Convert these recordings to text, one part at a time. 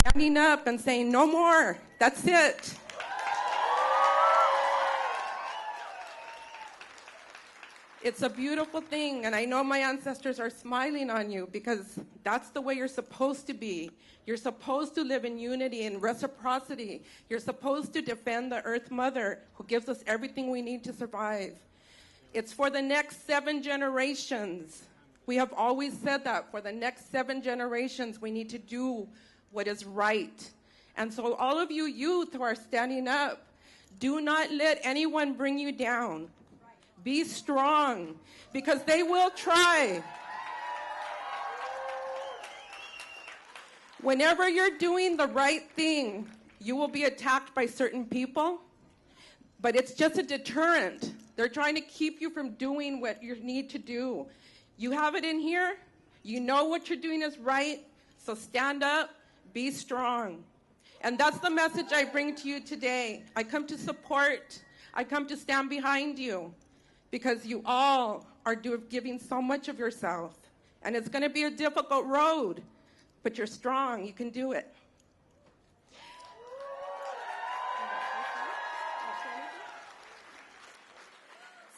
standing up and saying, no more, that's it. It's a beautiful thing, and I know my ancestors are smiling on you because that's the way you're supposed to be. You're supposed to live in unity and reciprocity. You're supposed to defend the Earth Mother who gives us everything we need to survive. It's for the next 7 generations. We have always said that. For the next 7 generations, we need to do what is right. And so all of you youth who are standing up, do not let anyone bring you down. Be strong, because they will try. Whenever you're doing the right thing, you will be attacked by certain people, but it's just a deterrent. They're trying to keep you from doing what you need to do. You have it in here. You know what you're doing is right, so stand up, be strong. And that's the message I bring to you today. I come to support. I come to stand behind you, because you all are giving so much of yourself. And it's going to be a difficult road, but you're strong. You can do it.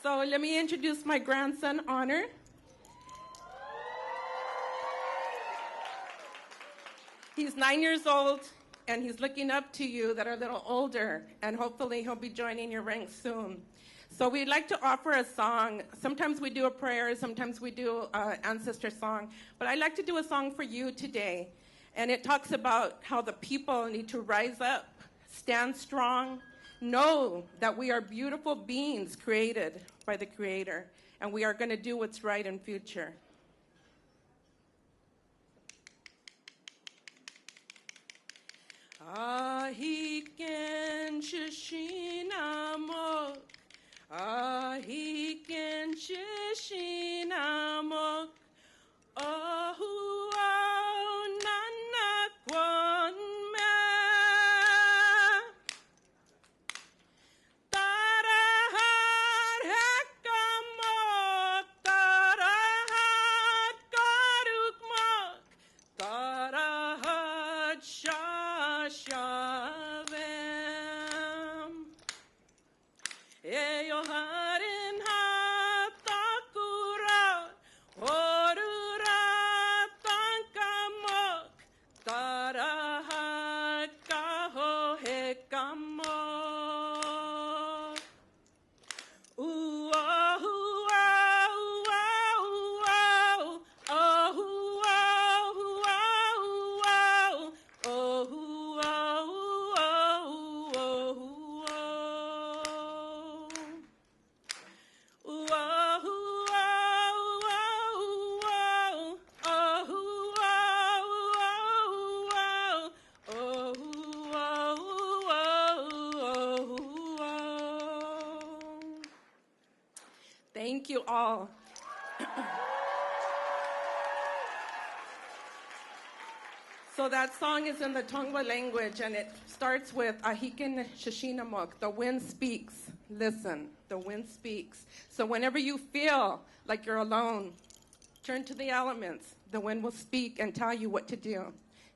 So let me introduce my grandson, Honor. He's 9 years old, and he's looking up to you that are a little older, and hopefully he'll be joining your ranks soon. So we'd like to offer a song. Sometimes we do a prayer, sometimes we do an ancestor song, but I'd like to do a song for you today. And it talks about how the people need to rise up, stand strong, know that we are beautiful beings created by the Creator, and we are going to do what's right in future. Ahiken shishinamok, ahiken shishinamok, ahuau nanakwan me, tarahar hekamok, tarahar karukmok, tarahar shashavem, eyoharin hatakura, orura tankamok, tarahar kahohekamok. Thank you all. So that song is in the Tongva language, and it starts with Ahiken Shishinamok, the wind speaks. Listen, the wind speaks. So whenever you feel like you're alone, turn to the elements. The wind will speak and tell you what to do.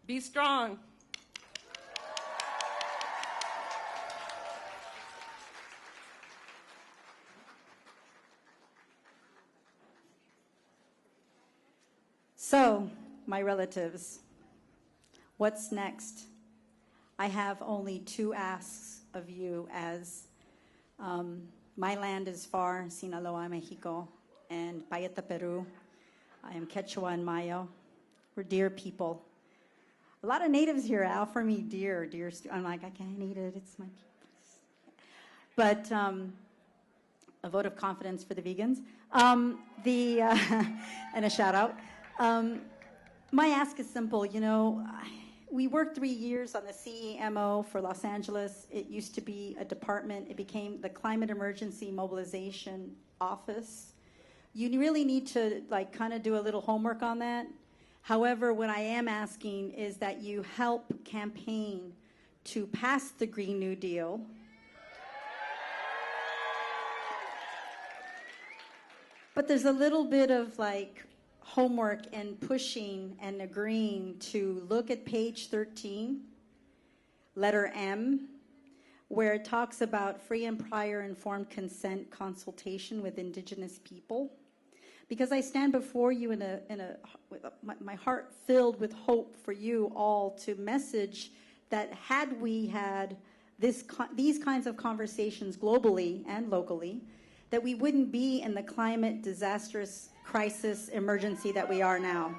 Be strong. So, my relatives, what's next? I have only 2 asks of you, as my land is far, Sinaloa, Mexico, and Payeta, Peru. I am Quechua and Mayo. We're deer people. A lot of natives here offer me deer. I'm like, I can't eat it. It's my people's. But a vote of confidence for the vegans. And a shout out. My ask is simple. You know, we worked 3 years on the CEMO for Los Angeles. It used to be a department. It became the Climate Emergency Mobilization Office. You really need to kind of do a little homework on that. However, what I am asking is that you help campaign to pass the Green New Deal. But there's a little bit of homework and pushing and agreeing to look at page 13, letter M, where it talks about free and prior informed consent consultation with Indigenous people. Because I stand before you with my heart filled with hope for you all to message that had we had these kinds of conversations globally and locally, that we wouldn't be in the climate disastrous crisis emergency that we are now.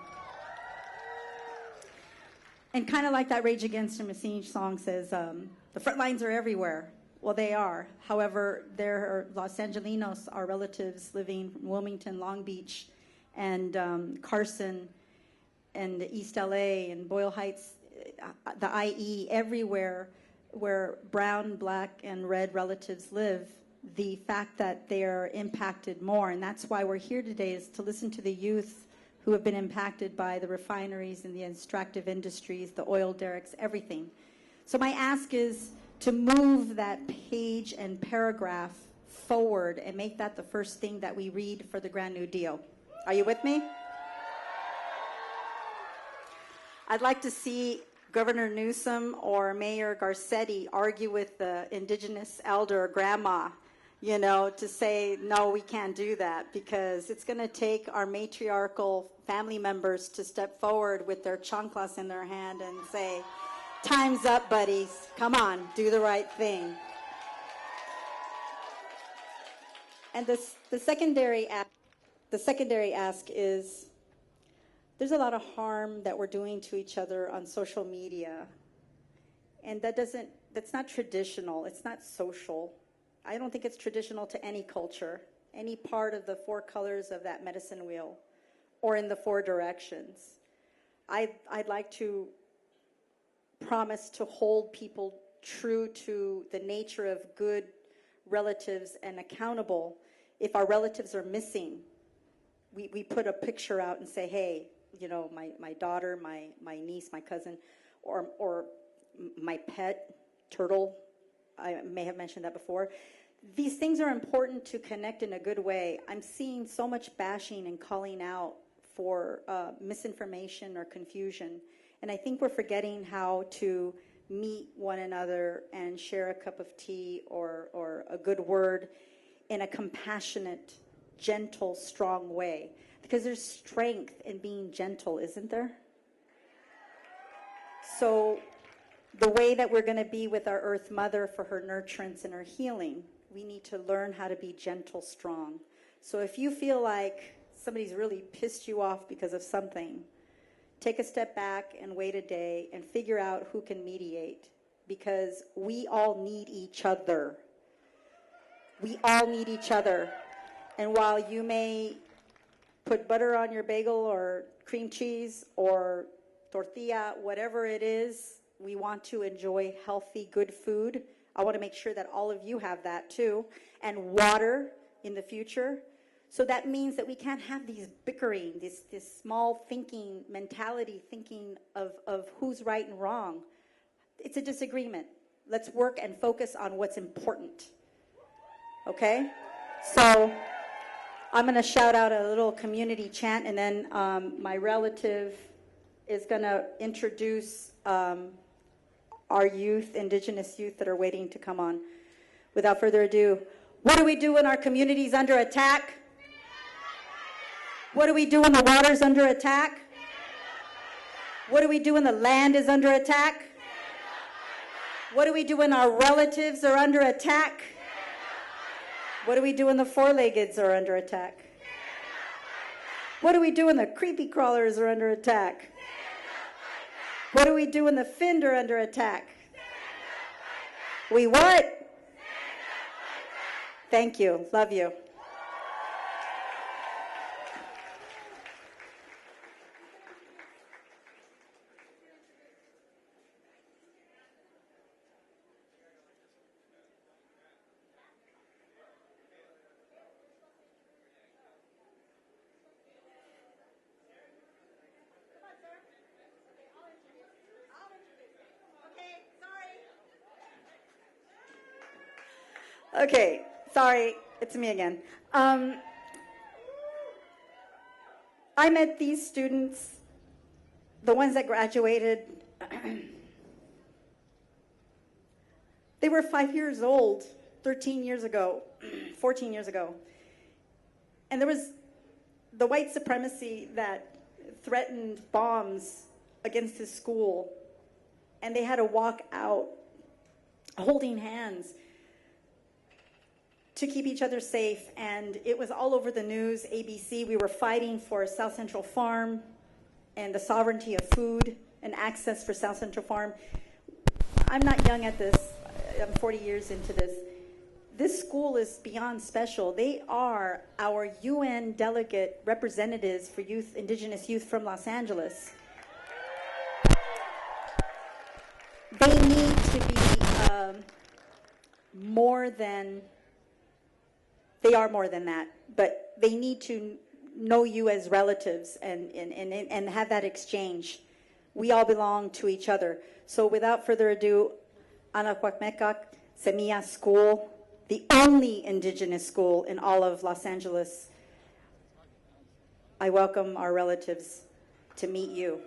And kind of like that Rage Against the Machine song says, the front lines are everywhere. Well, they are. However, there are Los Angelinos, our relatives living in Wilmington, Long Beach, and Carson, and East LA, and Boyle Heights, the IE, everywhere where brown, black, and red relatives live, the fact that they are impacted more. And that's why we're here today, is to listen to the youth who have been impacted by the refineries and the extractive industries, the oil derricks, everything. So my ask is to move that page and paragraph forward and make that the first thing that we read for the Grand New Deal. Are you with me? I'd like to see Governor Newsom or Mayor Garcetti argue with the Indigenous elder or grandma, you know, to say, no, we can't do that, because it's going to take our matriarchal family members to step forward with their chanclas in their hand and say, time's up, buddies. Come on, do the right thing. And the secondary ask is, there's a lot of harm that we're doing to each other on social media. And that's not traditional. It's not social. I don't think it's traditional to any culture, any part of the four colors of that medicine wheel, or in the four directions. I'd like to promise to hold people true to the nature of good relatives and accountable. If our relatives are missing, we put a picture out and say, hey, you know, my daughter, my niece, my cousin, or my pet, turtle, I may have mentioned that before. These things are important to connect in a good way. I'm seeing so much bashing and calling out for misinformation or confusion. And I think we're forgetting how to meet one another and share a cup of tea or a good word in a compassionate, gentle, strong way. Because there's strength in being gentle, isn't there? So the way that we're going to be with our Earth Mother for her nurturance and her healing, we need to learn how to be gentle, strong. So if you feel like somebody's really pissed you off because of something, take a step back and wait a day and figure out who can mediate, because we all need each other. We all need each other. And while you may put butter on your bagel or cream cheese or tortilla, whatever it is, we want to enjoy healthy, good food. I want to make sure that all of you have that too, and water in the future. So that means that we can't have these bickering, this small thinking mentality, thinking of who's right and wrong. It's a disagreement. Let's work and focus on what's important. Okay? So I'm going to shout out a little community chant, and then my relative is going to introduce our youth, Indigenous youth that are waiting to come on. Without further ado, what do we do when our community's under attack? What do we do when the water's under attack? What do we do when the land is under attack? What do we do when our relatives are under attack? What do we do when the four-leggeds are under attack? What do we do when the creepy crawlers are under attack? What do we do when the finned are under attack? We what? Thank you. Love you. Okay, sorry, it's me again. I met these students, the ones that graduated. They were 5 years old, 13 years ago, 14 years ago. And there was the white supremacy that threatened bombs against his school. And they had to walk out holding hands to keep each other safe. And it was all over the news, ABC. We were fighting for South Central Farm and the sovereignty of food and access for South Central Farm. I'm not young at this. I'm 40 years into this. This school is beyond special. They are our UN delegate representatives for youth, indigenous youth from Los Angeles. They need to be more than, they are more than that, but they need to know you as relatives and have that exchange. We all belong to each other. So without further ado, Anahuacmeccac Semilla School, the only indigenous school in all of Los Angeles. I welcome our relatives to meet you.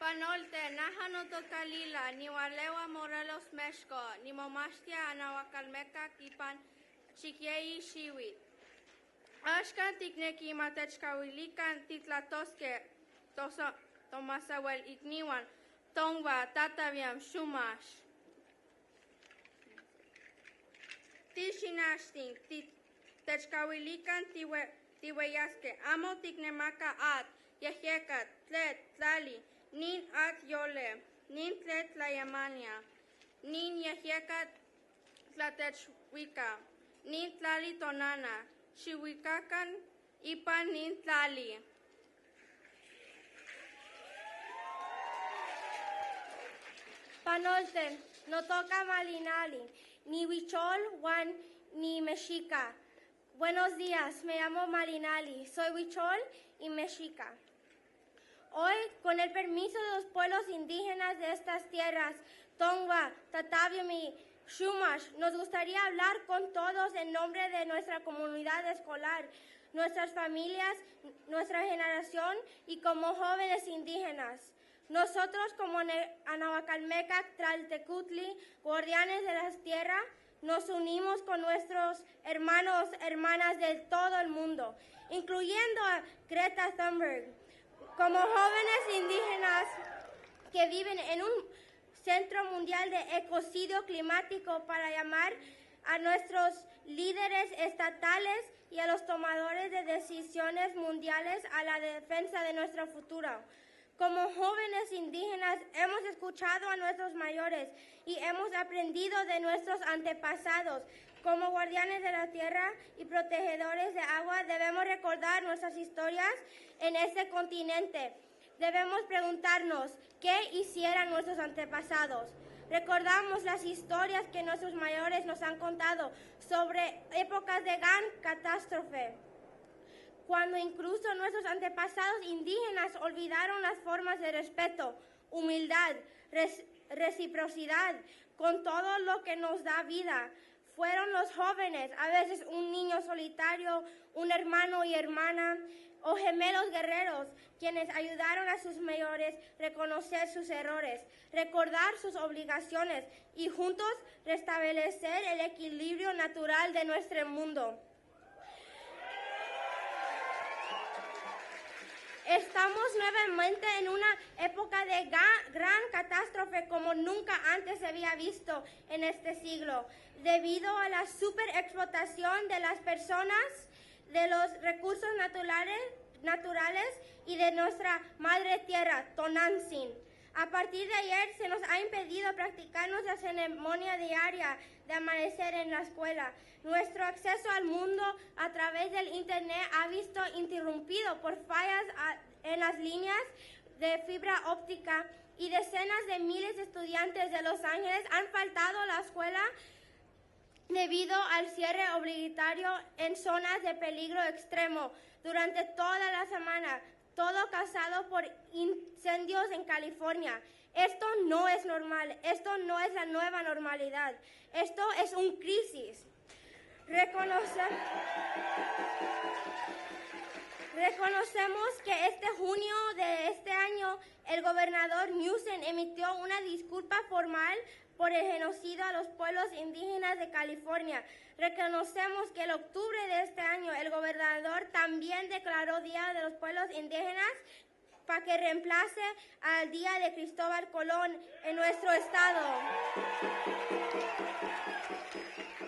Panolte, Nahanoto Kalila, Niwalewa Morelos Meshko, Nimomashtia Anawakalmeka Kipan Chikiei Shiwit. Ashkan Tikneki Matechka Wilikan Titlatoske, Tomasawel Igniwan, Tongwa, Tataviam, Shumash. Tishinashtin, Techkawilikan Tiweyaske, Amo Tiknemaka At, Yeheka, Tlet, Tlali, Nin At Yole, Nin Tlet Tlayamania, Nin Yeheka Tlatechwika, Nin Tlali Tonana, Shiwikakan, Ipan Nin Tlali. Panolten, no toca malinali, ni huichol, Juan, ni mexica. Buenos días, me llamo Malinali, soy huichol y mexica. Hoy, con el permiso de los pueblos indígenas de estas tierras, Tongva, Tataviam y Shumash, nos gustaría hablar con todos en nombre de nuestra comunidad escolar, nuestras familias, nuestra generación y como jóvenes indígenas. Nosotros como Anahuacalmeca, Tlaltecutli, guardianes de las tierras, nos unimos con nuestros hermanos, hermanas de todo el mundo, incluyendo a Greta Thunberg, como jóvenes indígenas que viven en un centro mundial de ecocidio climático para llamar a nuestros líderes estatales y a los tomadores de decisiones mundiales a la defensa de nuestro futuro. Como jóvenes indígenas hemos escuchado a nuestros mayores y hemos aprendido de nuestros antepasados. Como guardianes de la tierra y protegedores de agua debemos recordar nuestras historias en este continente. Debemos preguntarnos qué hicieron nuestros antepasados. Recordamos las historias que nuestros mayores nos han contado sobre épocas de gran catástrofe, cuando incluso nuestros antepasados indígenas olvidaron las formas de respeto, humildad, reciprocidad, con todo lo que nos da vida. Fueron los jóvenes, a veces un niño solitario, un hermano y hermana, o gemelos guerreros, quienes ayudaron a sus mayores a reconocer sus errores, recordar sus obligaciones y juntos restablecer el equilibrio natural de nuestro mundo. Estamos nuevamente en una época de gran catástrofe como nunca antes se había visto en este siglo, debido a la superexplotación de las personas, de los recursos naturales y de nuestra madre tierra, Tonantzin. A partir de ayer se nos ha impedido practicar nuestra ceremonia diaria de amanecer en la escuela. Nuestro acceso al mundo a través del Internet ha visto interrumpido por fallas en las líneas de fibra óptica y decenas de miles de estudiantes de Los Ángeles han faltado a la escuela debido al cierre obligatorio en zonas de peligro extremo durante toda la semana, todo causado por incendios en California. Esto no es normal, esto no es la nueva normalidad, esto es una crisis. Reconocemos que este junio de este año el gobernador Newsom emitió una disculpa formal por el genocidio a los pueblos indígenas de California. Reconocemos que en octubre de este año el gobernador también declaró Día de los Pueblos Indígenas para que reemplace al Día de Cristóbal Colón en nuestro estado.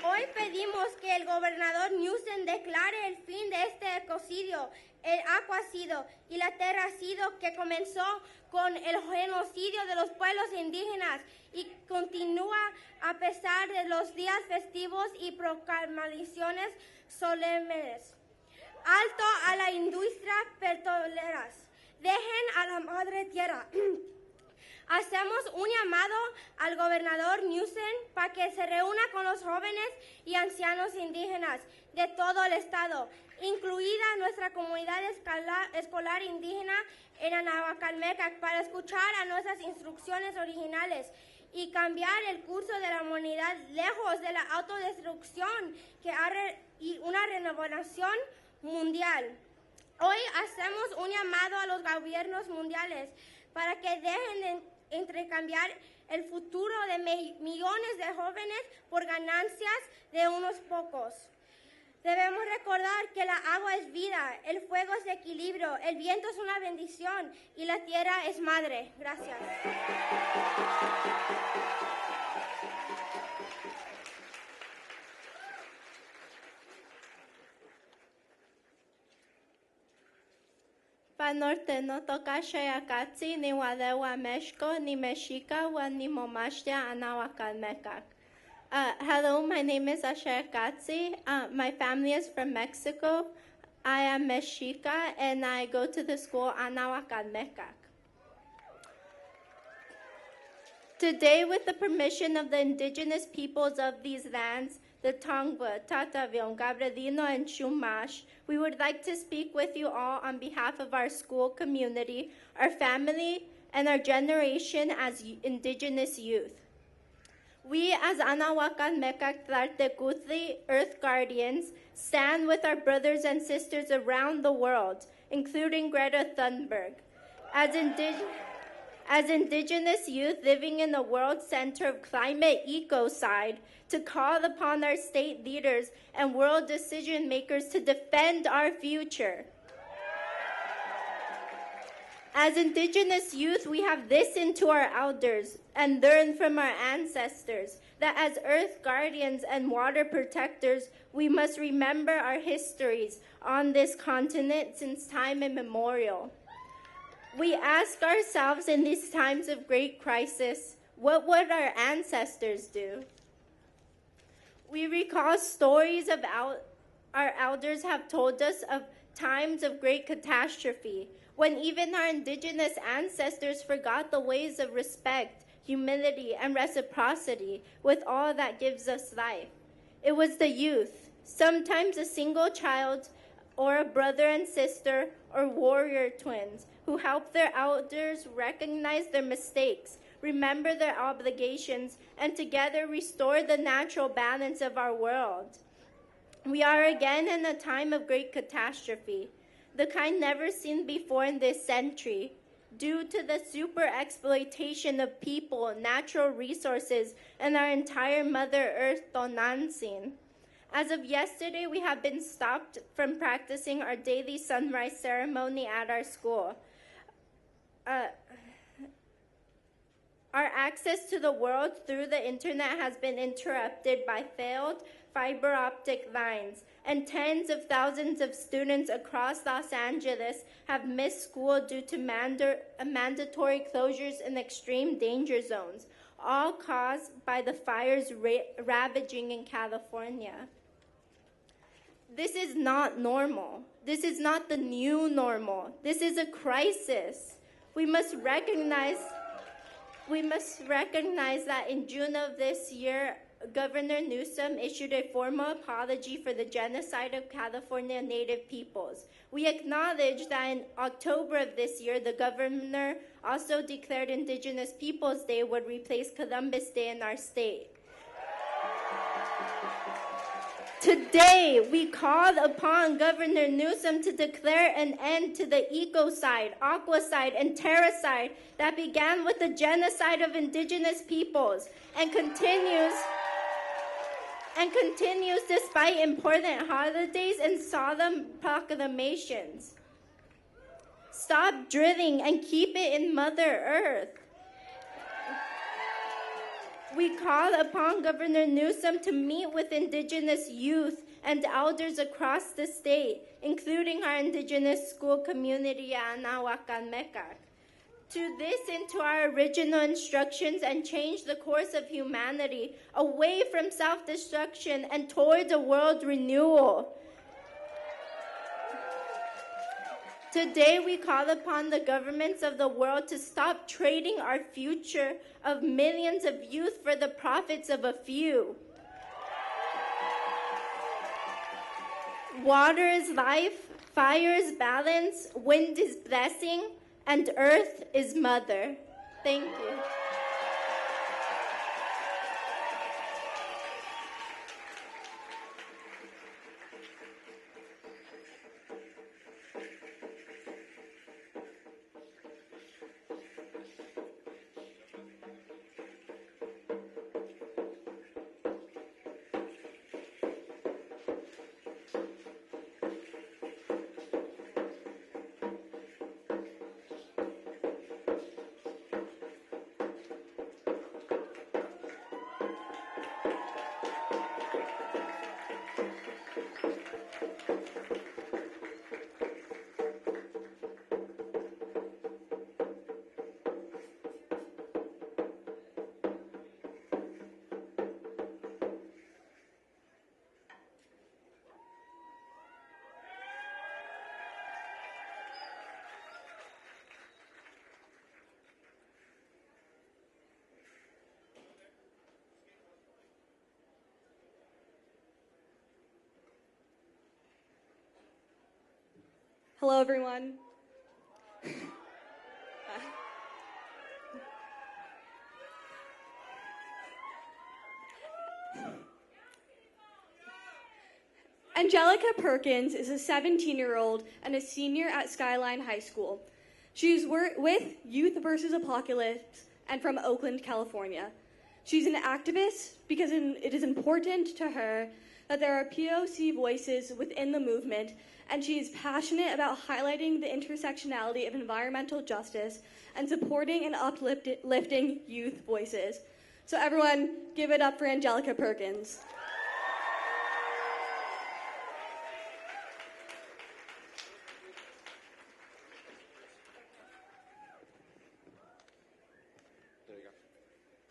Hoy pedimos que el gobernador Newsom declare el fin de este ecocidio, el acuacidio y la terracidio que comenzó con el genocidio de los pueblos indígenas y continúa a pesar de los días festivos y proclamaciones solemnes. Alto a la industria petrolera. Dejen a la madre tierra. Hacemos un llamado al gobernador Newsom para que se reúna con los jóvenes y ancianos indígenas de todo el estado, incluida nuestra comunidad escolar indígena en Anahuacalmeca, para escuchar a nuestras instrucciones originales y cambiar el curso de la humanidad lejos de la autodestrucción y una renovación mundial. Hoy hacemos un llamado a los gobiernos mundiales para que dejen de intercambiar el futuro de millones de jóvenes por ganancias de unos pocos. Debemos recordar que la agua es vida, el fuego es equilibrio, el viento es una bendición y la tierra es madre. Gracias. Panorte no toka shayakatsi ni walewa meshko ni meshika wa ni momashtia anawakalmekak. Hello, my name is Asher Katsi. My family is from Mexico. I am Mexica and I go to the school Anahuacalmeccac. Today, with the permission of the indigenous peoples of these lands, the Tongva, Tatavion, Gabradino, and Chumash, we would like to speak with you all on behalf of our school community, our family, and our generation as indigenous youth. We, as Anahuacalmeccac Tlaltecutli Earth Guardians, stand with our brothers and sisters around the world, including Greta Thunberg. As indigenous youth living in the world center of climate ecocide, to call upon our state leaders and world decision makers to defend our future. As indigenous youth, we have listened to our elders and learned from our ancestors that as earth guardians and water protectors, we must remember our histories on this continent since time immemorial. We ask ourselves in these times of great crisis, what would our ancestors do? We recall stories of our elders have told us of times of great catastrophe, when even our indigenous ancestors forgot the ways of respect, humility, and reciprocity with all that gives us life. It was the youth, sometimes a single child, or a brother and sister, or warrior twins, who helped their elders recognize their mistakes, remember their obligations, and together restore the natural balance of our world. We are again in a time of great catastrophe, the kind never seen before in this century, due to the super exploitation of people, natural resources, and our entire Mother Earth Tonantzin. As of yesterday, we have been stopped from practicing our daily sunrise ceremony at our school. Our access to the world through the internet has been interrupted by failed fiber optic lines, and tens of thousands of students across Los Angeles have missed school due to mandatory closures in extreme danger zones, all caused by the fires ravaging in California. This is not normal. This is not the new normal. This is a crisis. We must recognize that in June of this year, Governor Newsom issued a formal apology for the genocide of California Native peoples. We acknowledge that in October of this year, the governor also declared Indigenous Peoples Day would replace Columbus Day in our state. Today, we called upon Governor Newsom to declare an end to the ecocide, aquacide, and terracide that began with the genocide of Indigenous peoples and continues despite important holidays and solemn proclamations. Stop drilling and keep it in Mother Earth. We call upon Governor Newsom to meet with Indigenous youth and elders across the state, including our Indigenous school community at Anahuacalmeccac, to listen to our original instructions and change the course of humanity away from self-destruction and towards a world renewal. Today, we call upon the governments of the world to stop trading our future of millions of youth for the profits of a few. Water is life, fire is balance, wind is blessing, and earth is mother. Thank you. Hello, everyone. Angelica Perkins is a 17-year-old and a senior at Skyline High School. She is with Youth versus Apocalypse and from Oakland, California. She's an activist because it is important to her that there are POC voices within the movement, and she is passionate about highlighting the intersectionality of environmental justice and supporting and uplifting youth voices. So everyone, give it up for Angelica Perkins.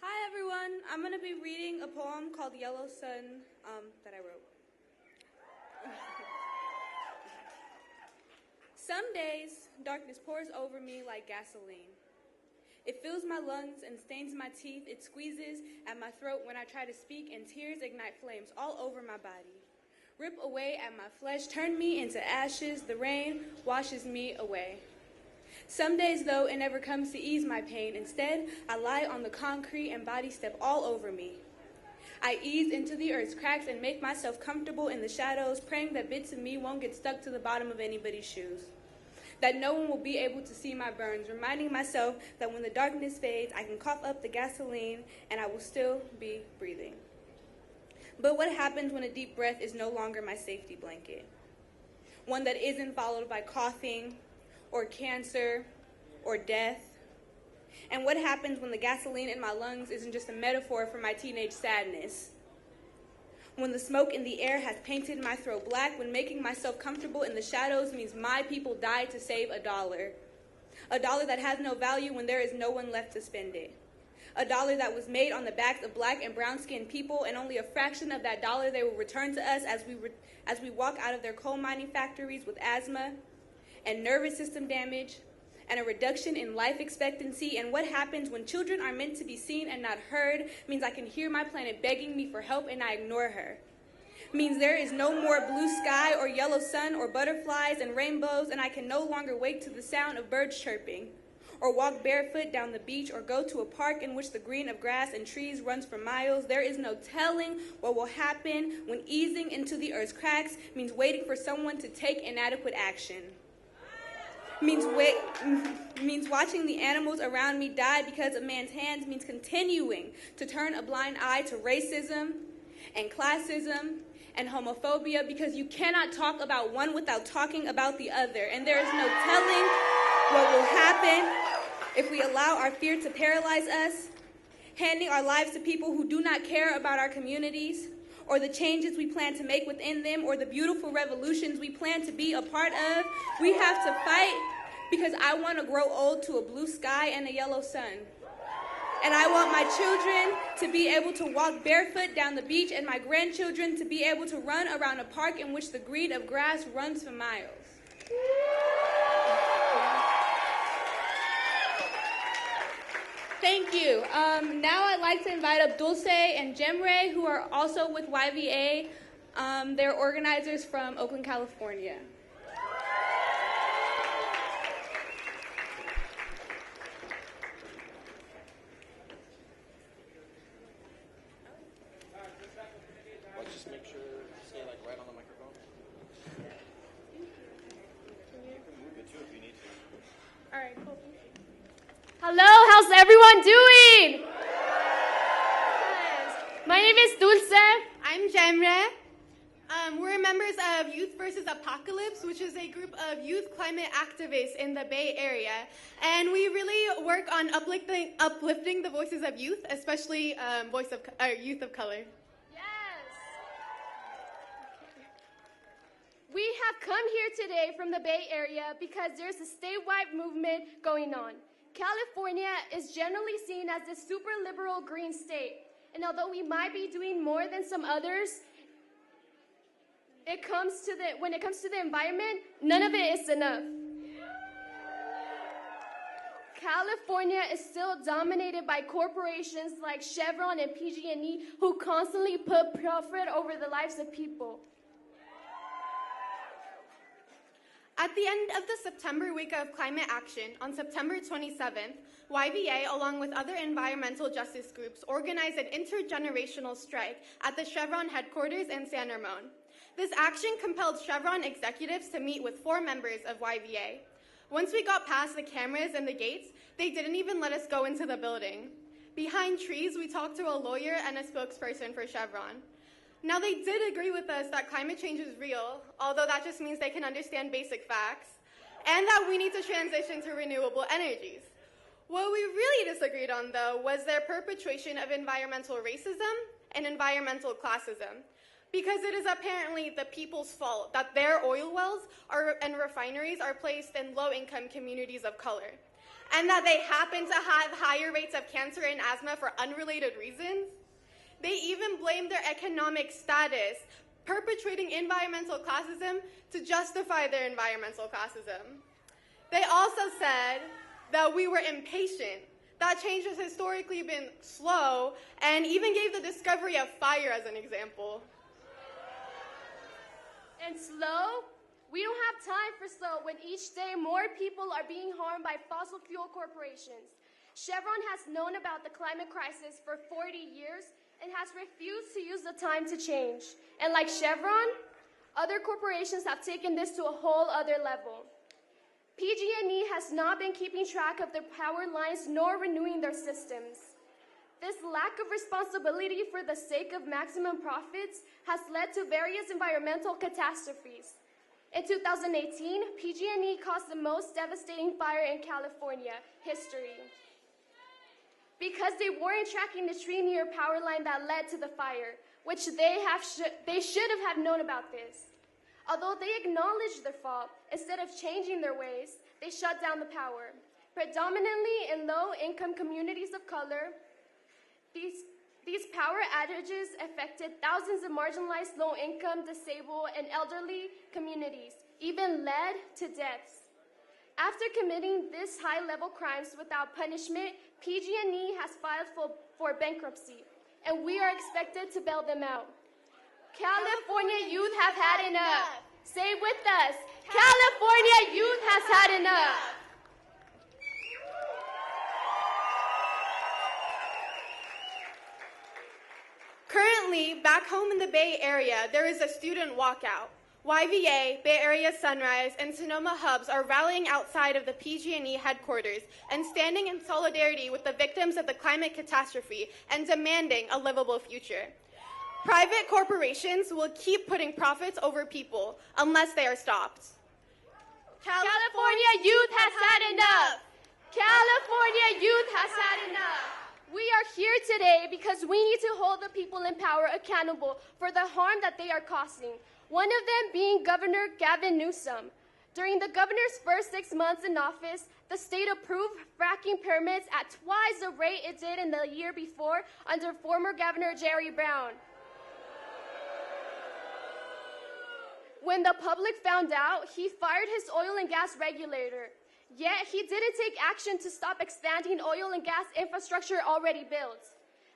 Hi everyone, I'm going to be reading a poem called Yellow Sun that I wrote. Some days, darkness pours over me like gasoline. It fills my lungs and stains my teeth. It squeezes at my throat when I try to speak, and tears ignite flames all over my body. Rip away at my flesh, turn me into ashes. The rain washes me away. Some days, though, it never comes to ease my pain. Instead, I lie on the concrete and bodies step all over me. I ease into the earth's cracks and make myself comfortable in the shadows, praying that bits of me won't get stuck to the bottom of anybody's shoes, that no one will be able to see my burns, reminding myself that when the darkness fades, I can cough up the gasoline and I will still be breathing. But what happens when a deep breath is no longer my safety blanket? One that isn't followed by coughing, or cancer, or death? And what happens when the gasoline in my lungs isn't just a metaphor for my teenage sadness? When the smoke in the air has painted my throat black, when making myself comfortable in the shadows means my people died to save $1. $1 that has no value when there is no one left to spend it. $1 that was made on the backs of black and brown-skinned people, and only a fraction of that dollar they will return to us as we walk out of their coal mining factories with asthma and nervous system damage, and a reduction in life expectancy. And what happens when children are meant to be seen and not heard means I can hear my planet begging me for help and I ignore her. Means there is no more blue sky or yellow sun or butterflies and rainbows, and I can no longer wake to the sound of birds chirping, or walk barefoot down the beach, or go to a park in which the green of grass and trees runs for miles. There is no telling what will happen when easing into the earth's cracks means waiting for someone to take inadequate action. Means watching the animals around me die because of man's hands, means continuing to turn a blind eye to racism and classism and homophobia, because you cannot talk about one without talking about the other. And there is no telling what will happen if we allow our fear to paralyze us, handing our lives to people who do not care about our communities, or the changes we plan to make within them, or the beautiful revolutions we plan to be a part of. We have to fight because I want to grow old to a blue sky and a yellow sun. And I want my children to be able to walk barefoot down the beach, and my grandchildren to be able to run around a park in which the green of grass runs for miles. Thank you. Now I'd like to invite up Dulce and Jemre, who are also with YVA. They're organizers from Oakland, California. Just make sure to stay like right on the microphone. You can move it too if you need to. All right, cool. Hello, how's everyone doing? My name is Dulce. I'm Jemre. We're members of Youth versus Apocalypse, which is a group of youth climate activists in the Bay Area. And we really work on uplifting the voices of youth, especially youth of color. We have come here today from the Bay Area because there's a statewide movement going on. California is generally seen as a super liberal green state. And although we might be doing more than some others, when it comes to the environment, none of it is enough. California is still dominated by corporations like Chevron and PG&E who constantly put profit over the lives of people. At the end of the September week of climate action, on September 27th, YVA, along with other environmental justice groups, organized an intergenerational strike at the Chevron headquarters in San Ramon. This action compelled Chevron executives to meet with 4 members of YVA. Once we got past the cameras and the gates, they didn't even let us go into the building. Behind trees, we talked to a lawyer and a spokesperson for Chevron. Now, they did agree with us that climate change is real, although that just means they can understand basic facts, and that we need to transition to renewable energies. What we really disagreed on, though, was their perpetration of environmental racism and environmental classism, because it is apparently the people's fault that their oil wells and refineries are placed in low-income communities of color, and that they happen to have higher rates of cancer and asthma for unrelated reasons. They even blamed their economic status, perpetrating environmental classism to justify their environmental classism. They also said that we were impatient, that change has historically been slow, and even gave the discovery of fire as an example. And slow? We don't have time for slow when each day more people are being harmed by fossil fuel corporations. Chevron has known about the climate crisis for 40 years and has refused to use the time to change. And like Chevron, other corporations have taken this to a whole other level. PG&E has not been keeping track of their power lines nor renewing their systems. This lack of responsibility for the sake of maximum profits has led to various environmental catastrophes. In 2018, PG&E caused the most devastating fire in California history, because they weren't tracking the tree near power line that led to the fire, which they should have known about this. Although they acknowledged their fault, instead of changing their ways, they shut down the power. Predominantly in low-income communities of color, these power outages affected thousands of marginalized, low-income, disabled, and elderly communities, even led to deaths. After committing these high-level crimes without punishment, PG&E has filed for bankruptcy, and we are expected to bail them out. California youth have had enough. Say it with us. California youth has had enough. Currently, back home in the Bay Area, there is a student walkout. YVA, Bay Area Sunrise, and Sonoma Hubs are rallying outside of the PG&E headquarters and standing in solidarity with the victims of the climate catastrophe and demanding a livable future. Private corporations will keep putting profits over people unless they are stopped. California youth has had enough. California youth has had enough. We are here today because we need to hold the people in power accountable for the harm that they are causing. One of them being Governor Gavin Newsom. During the governor's first 6 months in office, the state approved fracking permits at twice the rate it did in the year before under former Governor Jerry Brown. When the public found out, he fired his oil and gas regulator. Yet he didn't take action to stop expanding oil and gas infrastructure already built,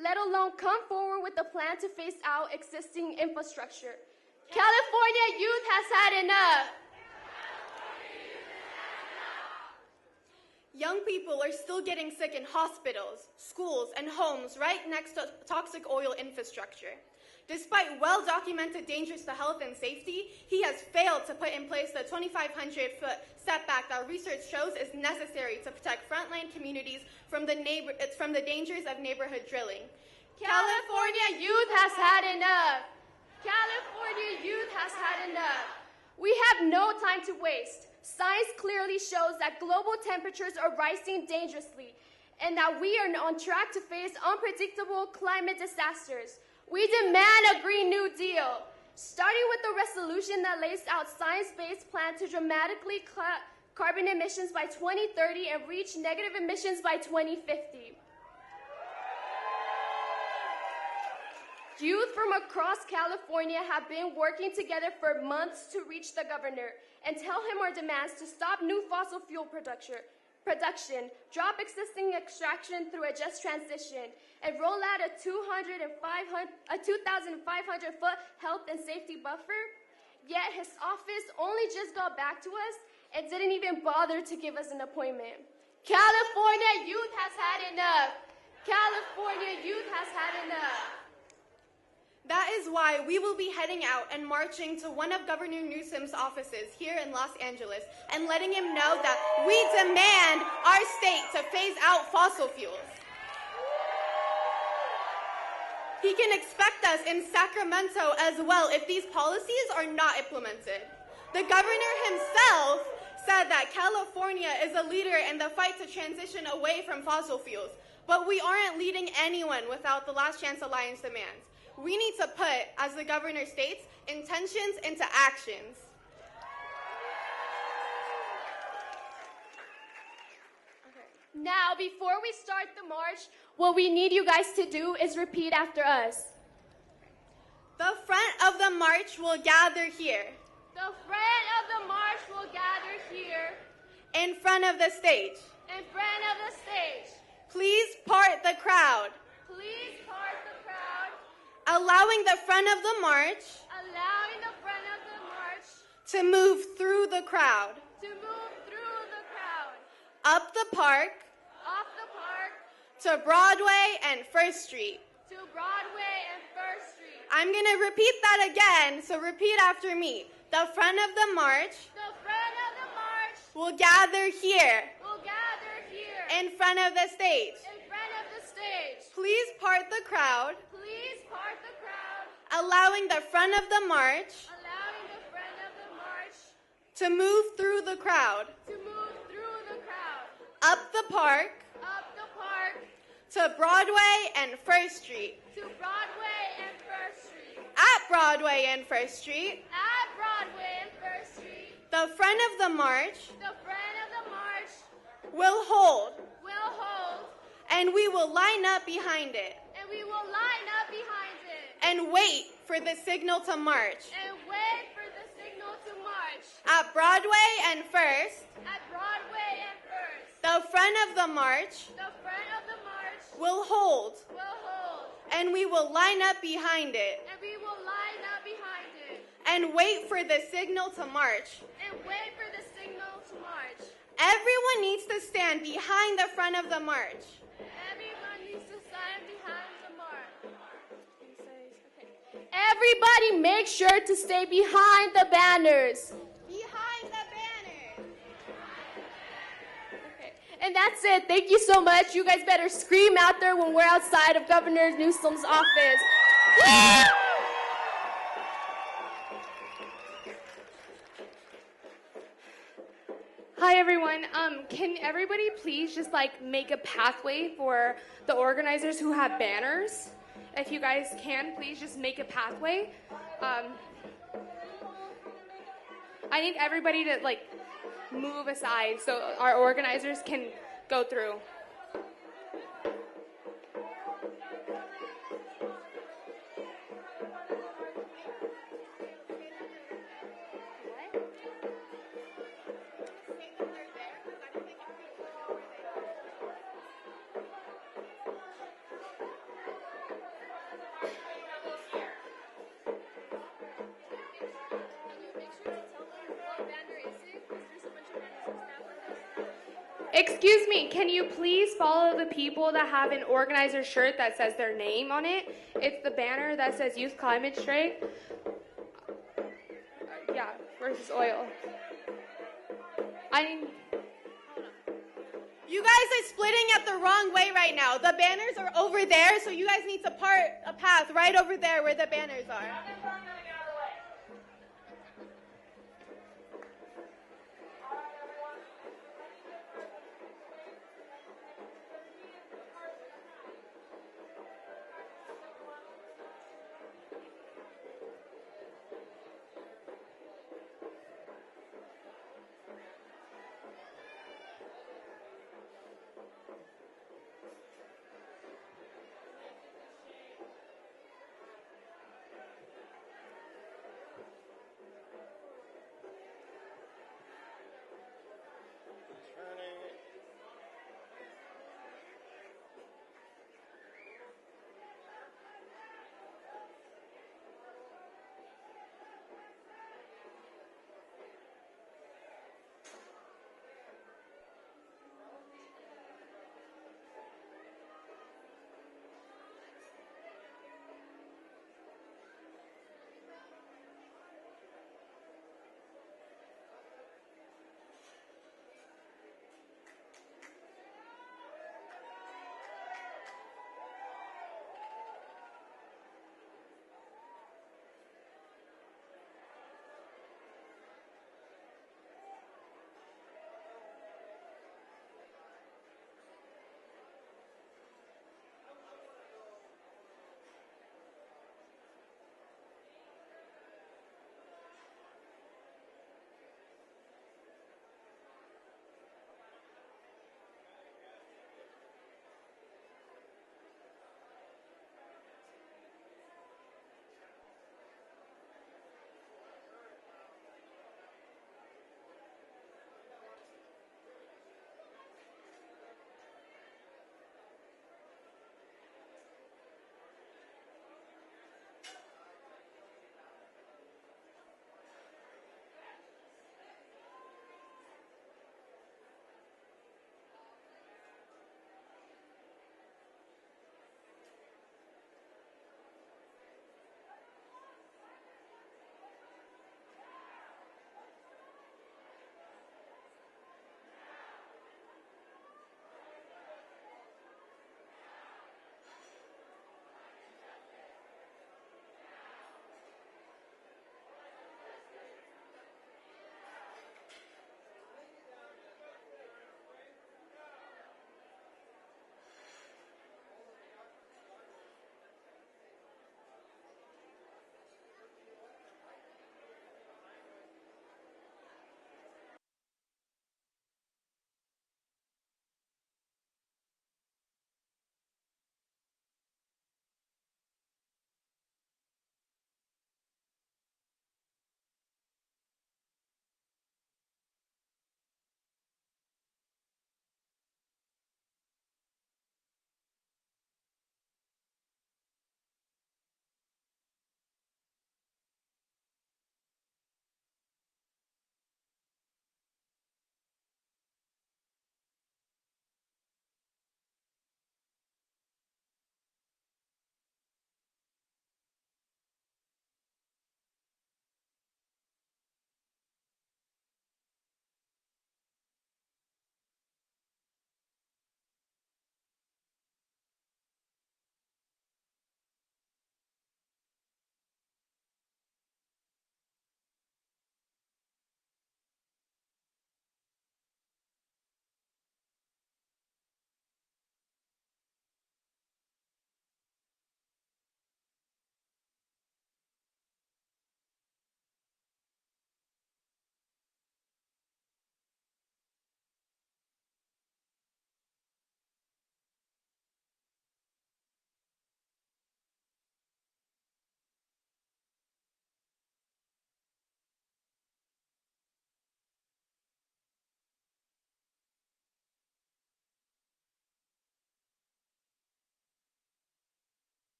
let alone come forward with a plan to phase out existing infrastructure. California youth has had enough. Young people are still getting sick in hospitals, schools, and homes right next to toxic oil infrastructure. Despite well-documented dangers to health and safety, he has failed to put in place the 2,500-foot setback that research shows is necessary to protect frontline communities from the dangers of neighborhood drilling. California youth has had enough. California youth has had enough. We have no time to waste. Science clearly shows that global temperatures are rising dangerously and that we are on track to face unpredictable climate disasters. We demand a Green New Deal, starting with the resolution that lays out science-based plan to dramatically cut carbon emissions by 2030 and reach negative emissions by 2050. Youth from across California have been working together for months to reach the governor and tell him our demands to stop new fossil fuel production, drop existing extraction through a just transition, and roll out a 2,500-foot health and safety buffer. Yet his office only just got back to us and didn't even bother to give us an appointment. California youth has had enough. California youth has had enough. That is why we will be heading out and marching to one of Governor Newsom's offices here in Los Angeles and letting him know that we demand our state to phase out fossil fuels. He can expect us in Sacramento as well if these policies are not implemented. The governor himself said that California is a leader in the fight to transition away from fossil fuels, but we aren't leading anyone without the Last Chance Alliance demands. We need to put, as the governor states, intentions into actions. Now, before we start the march, what we need you guys to do is repeat after us. The front of the march will gather here. The front of the march will gather here. In front of the stage. In front of the stage. Please part the crowd. Please part the crowd. Allowing the front of the march. Allowing the front of the march. To move through the crowd. To move through the crowd. Up the park. Off the park. To Broadway and First Street. To Broadway and First Street. I'm going to repeat that again, so repeat after me. The front of the march. The front of the march. Will gather here. Will gather here. In front of the stage. In front of the stage. Please part the crowd. Please part the crowd. Allowing the front of the march. Allowing the front of the march. To move through the crowd. To move through the crowd. Up the park. Up the park. To Broadway and First Street. To Broadway and First Street. At Broadway and First Street. At Broadway and First Street. The front of the march. The front of the march. Will hold. Will hold. And we will line up behind it. And we will line up behind it. And wait for the signal to march. And wait for the signal to march. At Broadway and First. At Broadway and First. The front of the march. The front of the march. Will hold. Will hold. And we will line up behind it. And we will line up behind it. And wait for the signal to march. And wait for the signal to march. Everyone needs to stand behind the front of the march. Everyone needs to stand behind the march. Everybody make sure to stay behind the banners. Behind the banners. Okay. And that's it. Thank you so much. You guys better scream out there when we're outside of Governor Newsom's office. Woo! Hi everyone. Can everybody please just make a pathway for the organizers who have banners? If you guys can, please just make a pathway. I need everybody to move aside so our organizers can go through. Excuse me, can you please follow the people that have an organizer shirt that says their name on it? It's the banner that says Youth Climate Strike. Yeah, versus oil. You guys are splitting at the wrong way right now. The banners are over there, so you guys need to part a path right over there where the banners are.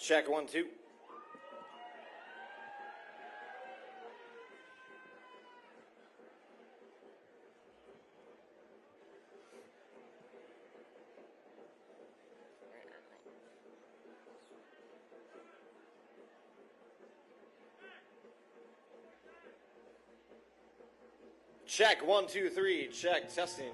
Check 1, 2. Check, 1, 2, 3, check, testing.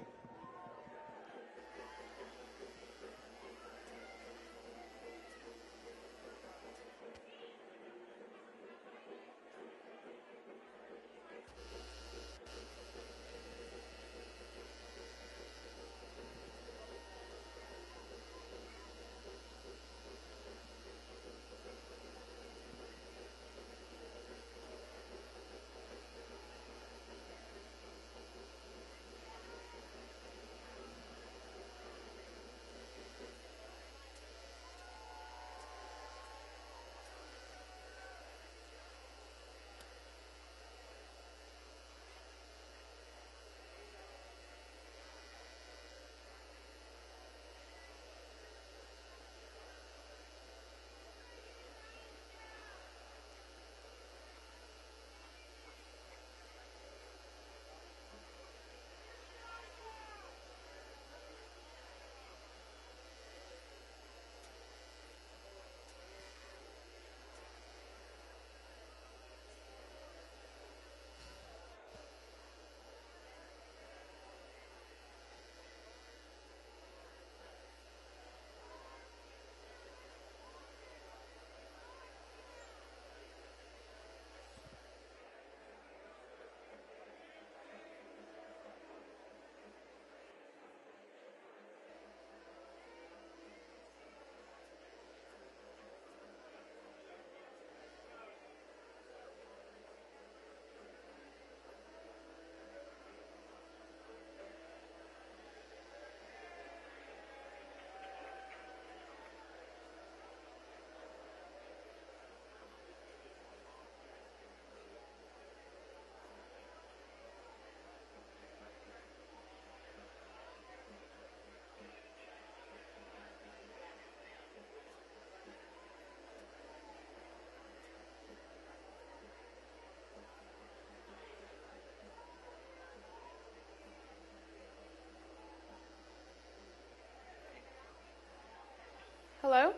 Hello?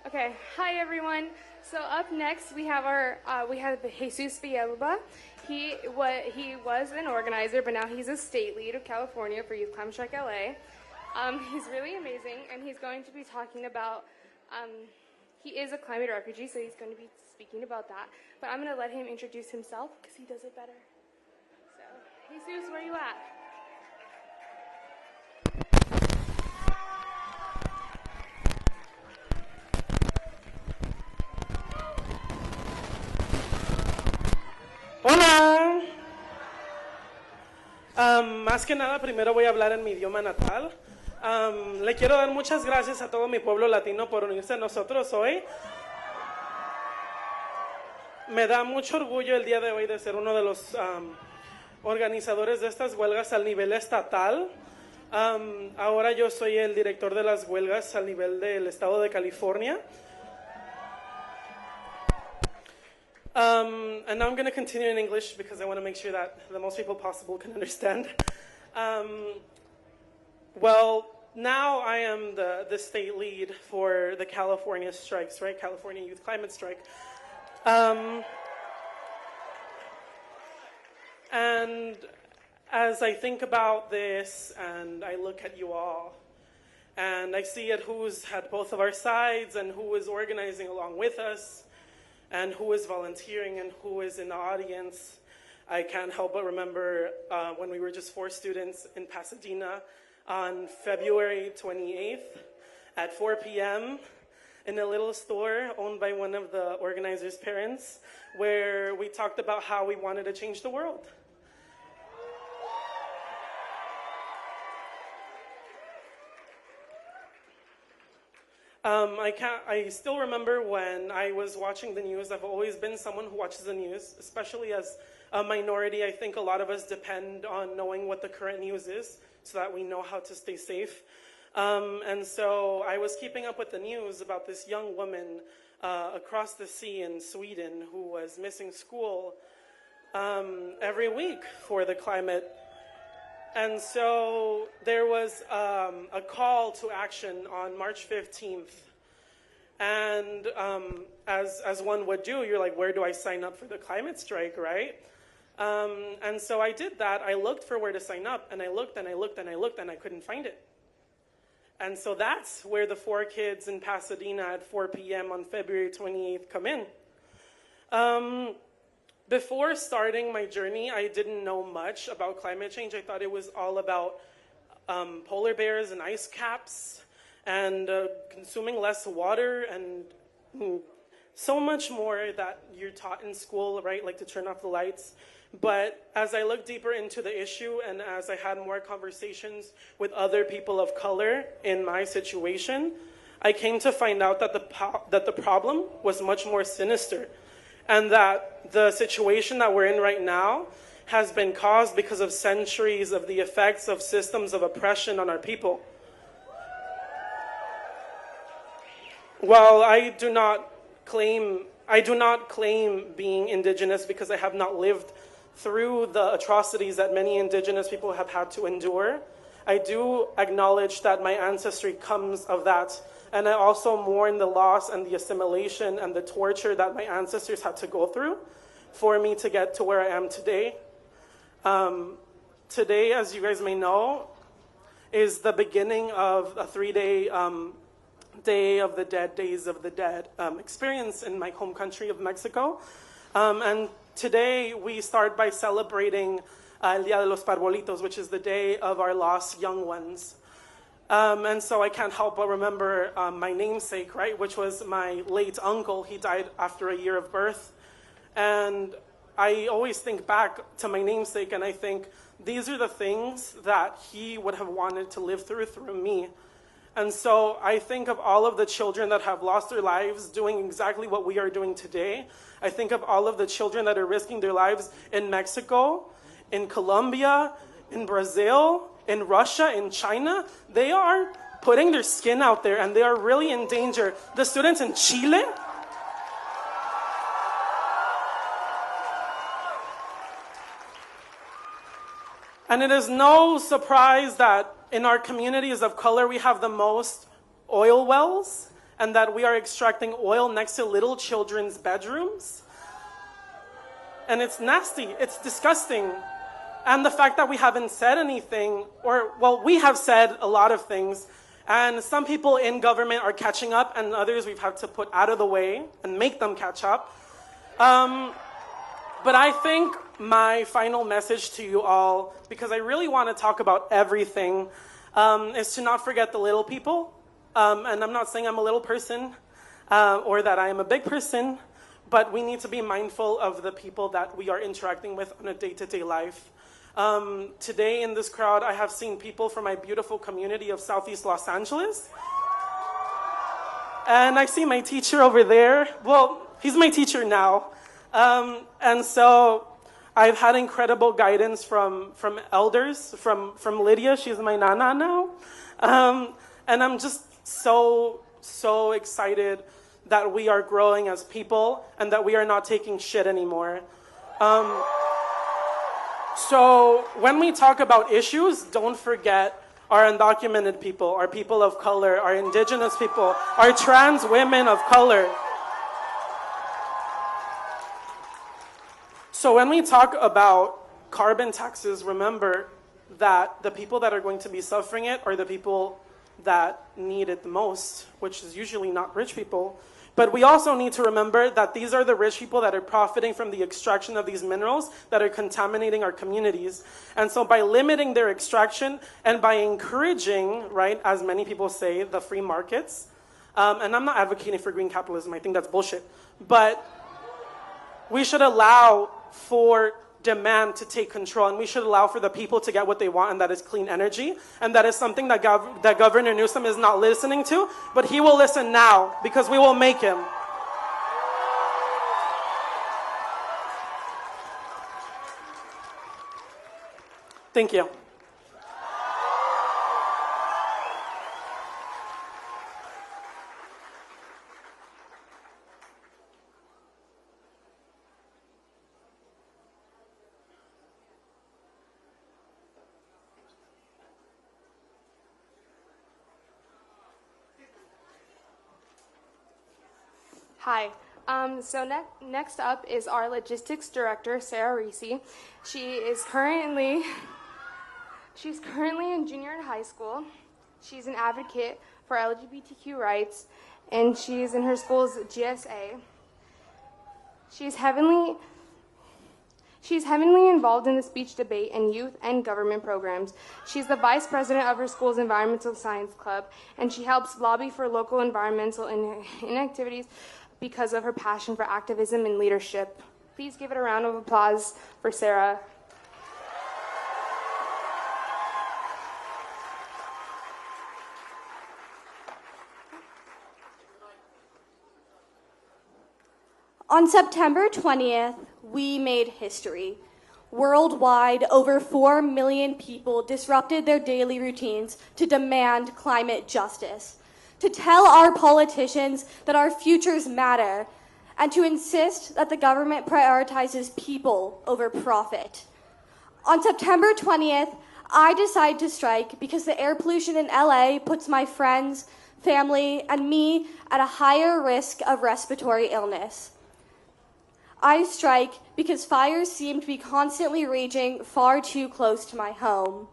Okay, hi everyone. So up next we have Jesus Villalba. He was an organizer, but now he's a state lead of California for Youth Climate Strike LA. He's really amazing, and he's going to be talking about, he is a climate refugee, so he's going to be speaking about that. But I'm going to let him introduce himself because he does it better. So, Jesus, where are you at? Hola. Más que nada, primero voy a hablar en mi idioma natal. Le quiero dar muchas gracias a todo mi pueblo latino por unirse a nosotros hoy. Me da mucho orgullo el día de hoy de ser uno de los organizadores de estas huelgas al nivel estatal. Ahora yo soy el director de las huelgas al nivel del estado de California. And now I'm going to continue in English because I want to make sure that the most people possible can understand. Well, now I am the state lead for the California strikes, right? California Youth Climate Strike. And as I think about this and I look at you all, and I see at who's had both of our sides and who is organizing along with us, and who is volunteering and who is in the audience, I can't help but remember when we were just 4 students in Pasadena on February 28th at 4 p.m. in a little store owned by one of the organizers' parents, where we talked about how we wanted to change the world. I still remember when I was watching the news. I've always been someone who watches the news, especially as a minority. I think a lot of us depend on knowing what the current news is so that we know how to stay safe. And so I was keeping up with the news about this young woman across the sea in Sweden who was missing school every week for the climate. And so there was a call to action on March 15th. And as one would do, you're like, where do I sign up for the climate strike, right? And so I did that. I looked for where to sign up, and I looked and I looked and I looked, and I couldn't find it. And so that's where the 4 kids in Pasadena at 4 p.m. on February 28th come in. Before starting my journey, I didn't know much about climate change. I thought it was all about polar bears and ice caps and consuming less water and so much more that you're taught in school, right? Like to turn off the lights. But as I looked deeper into the issue and as I had more conversations with other people of color in my situation, I came to find out that the problem was much more sinister, and that the situation that we're in right now has been caused because of centuries of the effects of systems of oppression on our people. While I do not claim being indigenous because I have not lived through the atrocities that many indigenous people have had to endure, I do acknowledge that my ancestry comes of that. And I also mourn the loss and the assimilation and the torture that my ancestors had to go through for me to get to where I am today. Today, as you guys may know, is the beginning of a 3-day Day of the Dead, Days of the Dead experience in my home country of Mexico. And today we start by celebrating El Día de los Parbolitos, which is the day of our lost young ones. And so I can't help but remember my namesake, right, which was my late uncle. He died after a year of birth. And I always think back to my namesake and I think, these are the things that he would have wanted to live through me. And so I think of all of the children that have lost their lives doing exactly what we are doing today. I think of all of the children that are risking their lives in Mexico, in Colombia, in Brazil, in Russia, in China. They are putting their skin out there and they are really in danger. The students in Chile, and it is no surprise that in our communities of color, we have the most oil wells and that we are extracting oil next to little children's bedrooms. And it's nasty, it's disgusting. And the fact that we haven't said anything, or, well, we have said a lot of things, and some people in government are catching up, and others we've had to put out of the way and make them catch up. But I think my final message to you all, because I really want to talk about everything, is to not forget the little people. And I'm not saying I'm a little person or that I am a big person, but we need to be mindful of the people that we are interacting with on a day-to-day life. Today in this crowd, I have seen people from my beautiful community of Southeast Los Angeles. And I see my teacher over there. Well, he's my teacher now. And so I've had incredible guidance from elders, from Lydia. She's my nana now. And I'm just so excited that we are growing as people and that we are not taking shit anymore. So when we talk about issues, don't forget our undocumented people, our people of color, our indigenous people, our trans women of color. So when we talk about carbon taxes, remember that the people that are going to be suffering it are the people that need it the most, which is usually not rich people. But we also need to remember that these are the rich people that are profiting from the extraction of these minerals that are contaminating our communities. And so by limiting their extraction and by encouraging, right, as many people say, the free markets, and I'm not advocating for green capitalism, I think that's bullshit, but we should allow for demand to take control, and we should allow for the people to get what they want, and that is clean energy. And that is something that Governor Newsom is not listening to, but he will listen now because we will make him. Thank you. Hi, Next up is our logistics director, Sarah Reese. She's currently in junior in high school. She's an advocate for LGBTQ rights, and she's in her school's GSA. She's heavily involved in the speech debate and youth and government programs. She's the vice president of her school's environmental science club, and she helps lobby for local environmental inactivities because of her passion for activism and leadership. Please give it a round of applause for Sarah. On September 20th, we made history. Worldwide, over 4 million people disrupted their daily routines to demand climate justice, to tell our politicians that our futures matter, and to insist that the government prioritizes people over profit. On September 20th, I decided to strike because the air pollution in LA puts my friends, family, and me at a higher risk of respiratory illness. I strike because fires seem to be constantly raging far too close to my home.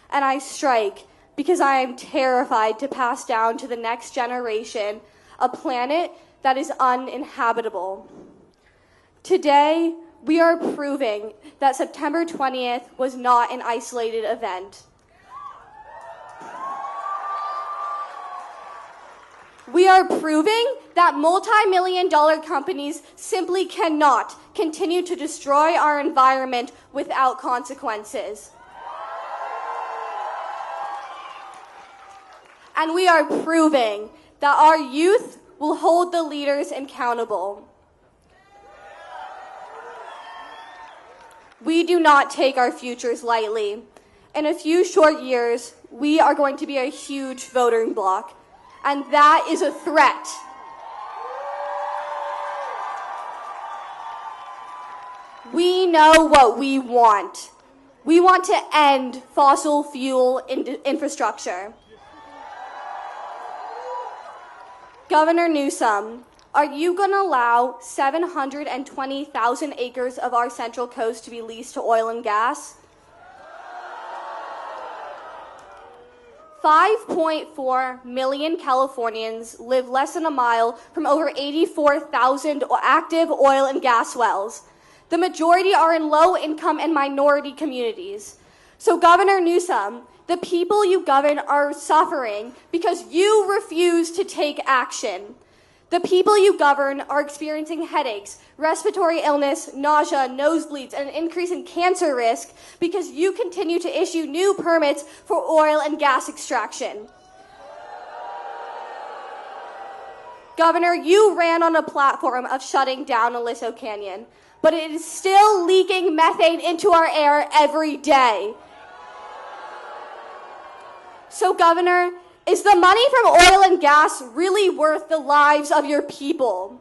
And I strike because I am terrified to pass down to the next generation a planet that is uninhabitable. Today, we are proving that September 20th was not an isolated event. We are proving that multi-million-dollar companies simply cannot continue to destroy our environment without consequences. And we are proving that our youth will hold the leaders accountable. We do not take our futures lightly. In a few short years, we are going to be a huge voting bloc. And that is a threat. We know what we want. We want to end fossil fuel infrastructure. Governor Newsom, are you going to allow 720,000 acres of our Central Coast to be leased to oil and gas? 5.4 million Californians live less than a mile from over 84,000 active oil and gas wells. The majority are in low-income and minority communities. So Governor Newsom, the people you govern are suffering because you refuse to take action. The people you govern are experiencing headaches, respiratory illness, nausea, nosebleeds, and an increase in cancer risk because you continue to issue new permits for oil and gas extraction. Governor, you ran on a platform of shutting down Aliso Canyon, but it is still leaking methane into our air every day. So, Governor, is the money from oil and gas really worth the lives of your people?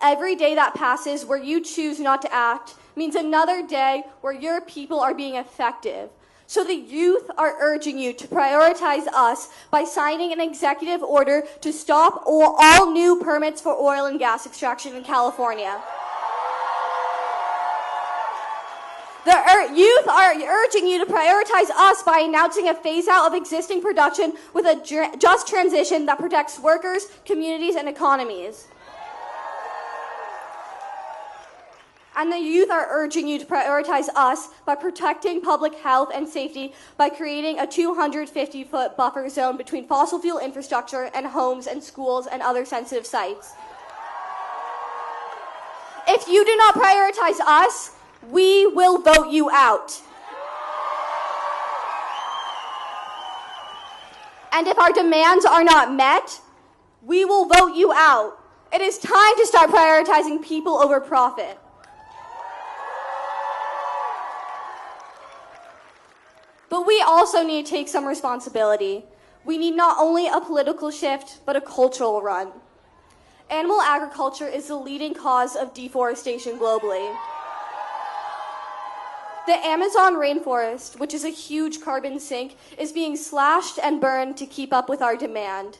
Every day that passes where you choose not to act means another day where your people are being effective. So the youth are urging you to prioritize us by signing an executive order to stop all new permits for oil and gas extraction in California. The youth are urging you to prioritize us by announcing a phase-out of existing production with a just transition that protects workers, communities, and economies. And the youth are urging you to prioritize us by protecting public health and safety by creating a 250-foot buffer zone between fossil fuel infrastructure and homes and schools and other sensitive sites. If you do not prioritize us, we will vote you out. And if our demands are not met, we will vote you out. It is time to start prioritizing people over profit. But we also need to take some responsibility. We need not only a political shift, but a cultural run. Animal agriculture is the leading cause of deforestation globally. The Amazon rainforest, which is a huge carbon sink, is being slashed and burned to keep up with our demand.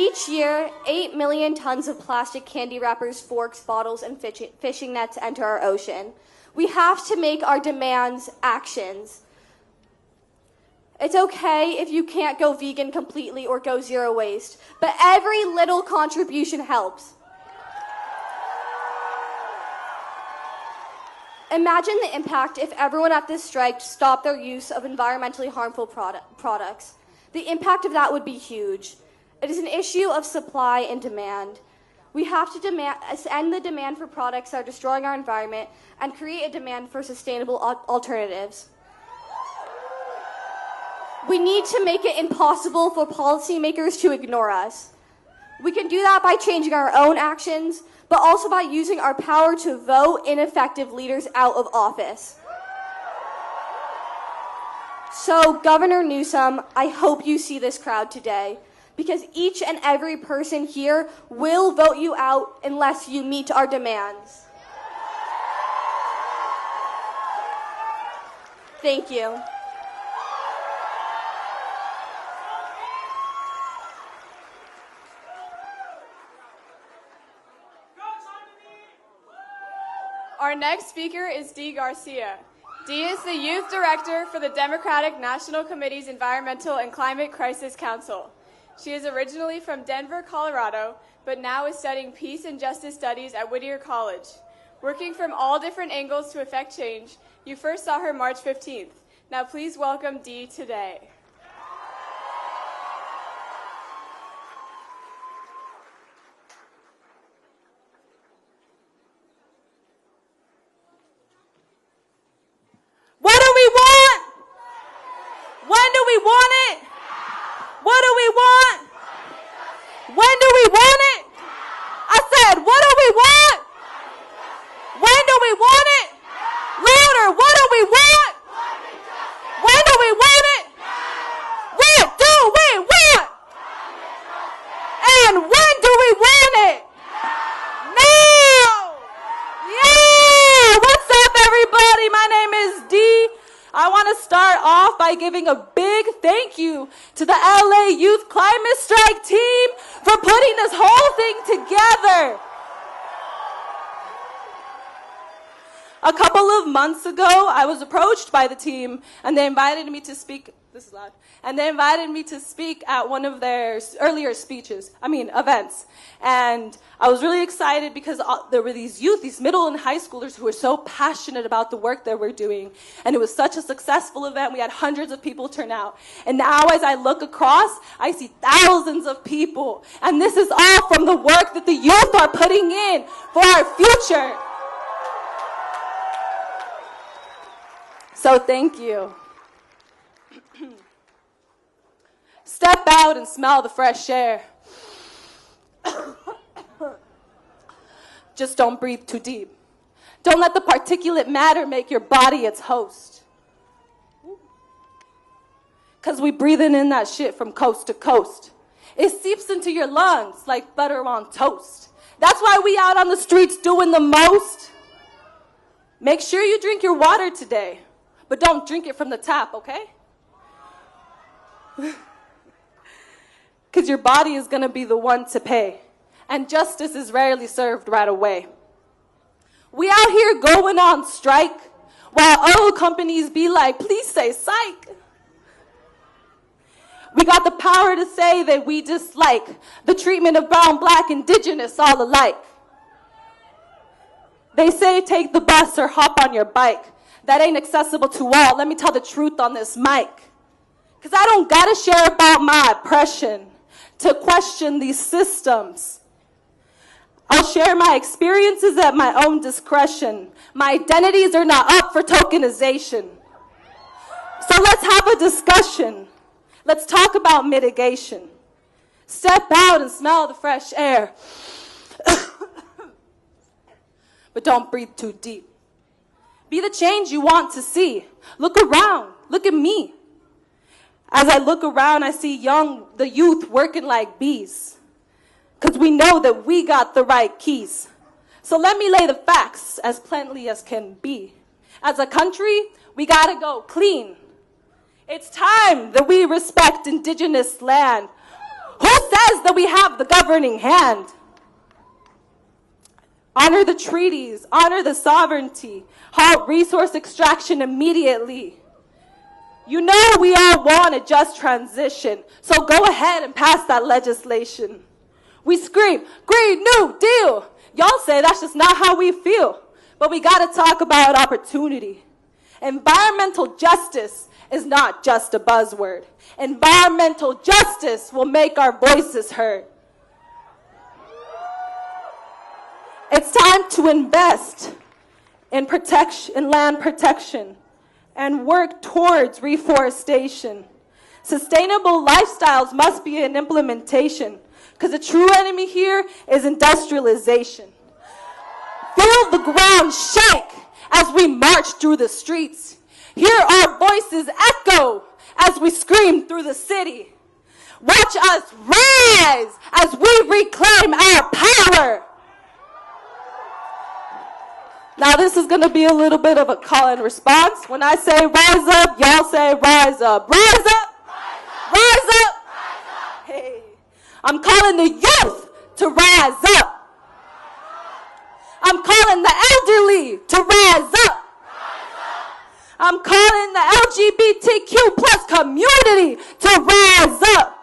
Each year, 8 million tons of plastic candy wrappers, forks, bottles, and fishing nets enter our ocean. We have to make our demands actions. It's okay if you can't go vegan completely or go zero waste, but every little contribution helps. Imagine the impact if everyone at this strike stopped their use of environmentally harmful products. The impact of that would be huge. It is an issue of supply and demand. We have to end the demand for products that are destroying our environment and create a demand for sustainable alternatives. We need to make it impossible for policymakers to ignore us. We can do that by changing our own actions, but also by using our power to vote ineffective leaders out of office. So, Governor Newsom, I hope you see this crowd today, because each and every person here will vote you out unless you meet our demands. Thank you. Our next speaker is Dee Garcia. Dee is the Youth Director for the Democratic National Committee's Environmental and Climate Crisis Council. She is originally from Denver, Colorado, but now is studying peace and justice studies at Whittier College. Working from all different angles to effect change, you first saw her March 15th. Now please welcome Dee today. What do we want? When do we want it? What do we want? When do we want it? I said, what do we want? When do we want it? Louder, what do we want? When do we want it? What do we want? And when do we want it? Now! Yeah! What's up, everybody? My name is Dee. I want to start off by giving a big thank you to the LA Youth Climate Strike team for putting this whole thing together. A couple of months ago, I was approached by the team, and they invited me to speak. This is loud. And they invited me to speak at one of their earlier events. And I was really excited because there were these youth, these middle and high schoolers who were so passionate about the work that we're doing. And it was such a successful event. We had hundreds of people turn out. And now as I look across, I see thousands of people. And this is all from the work that the youth are putting in for our future. So thank you. Step out and smell the fresh air. Just don't breathe too deep. Don't let the particulate matter make your body its host. Because we breathing in that shit from coast to coast. It seeps into your lungs like butter on toast. That's why we out on the streets doing the most. Make sure you drink your water today, but don't drink it from the tap, okay? Because your body is going to be the one to pay. And justice is rarely served right away. We out here going on strike while oil companies be like, please say psych. We got the power to say that we dislike the treatment of brown, black, indigenous all alike. They say take the bus or hop on your bike. That ain't accessible to all. Let me tell the truth on this mic. Because I don't got to share about my oppression to question these systems. I'll share my experiences at my own discretion. My identities are not up for tokenization. So let's have a discussion. Let's talk about mitigation. Step out and smell the fresh air. But don't breathe too deep. Be the change you want to see. Look around. Look at me. As I look around, I see the youth working like bees. Because we know that we got the right keys. So let me lay the facts as plainly as can be. As a country, we got to go clean. It's time that we respect indigenous land. Who says that we have the governing hand? Honor the treaties, honor the sovereignty, halt resource extraction immediately. You know we all want a just transition, so go ahead and pass that legislation. We scream, Green New Deal. Y'all say that's just not how we feel, but we gotta talk about opportunity. Environmental justice is not just a buzzword. Environmental justice will make our voices heard. It's time to invest in land protection and work towards reforestation. Sustainable lifestyles must be an implementation, because the true enemy here is industrialization. Feel the ground shake as we march through the streets. Hear our voices echo as we scream through the city. Watch us rise as we reclaim our power. Now this is going to be a little bit of a call and response. When I say rise up, y'all say rise up. Rise up! Rise up! Hey, I'm calling the youth to rise up. I'm calling the elderly to rise up. I'm calling the LGBTQ plus community to rise up.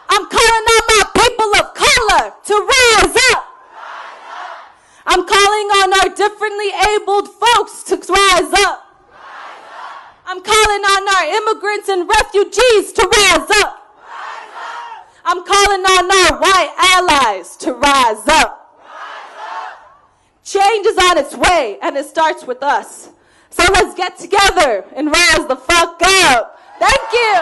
I'm calling on my people of color to rise up. I'm calling on our differently abled folks to rise up. I'm calling on our immigrants and refugees to rise up. I'm calling on our white allies to rise up. Change is on its way, and it starts with us. So let's get together and rise the fuck up. Thank you.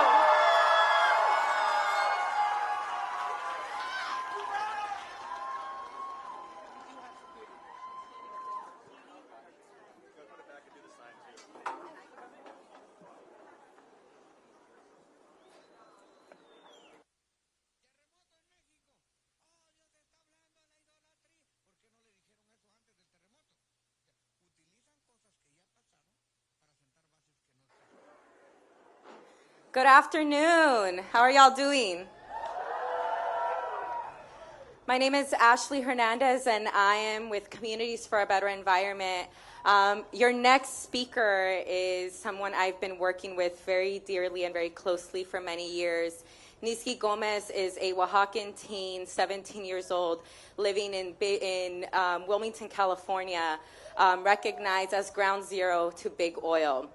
Good afternoon. How are y'all doing? My name is Ashley Hernandez, and I am with Communities for a Better Environment. Your next speaker is someone I've been working with very dearly and very closely for many years. Missy Gomez is a Oaxacan teen, 17 years old, living in Wilmington, California, recognized as ground zero to big oil.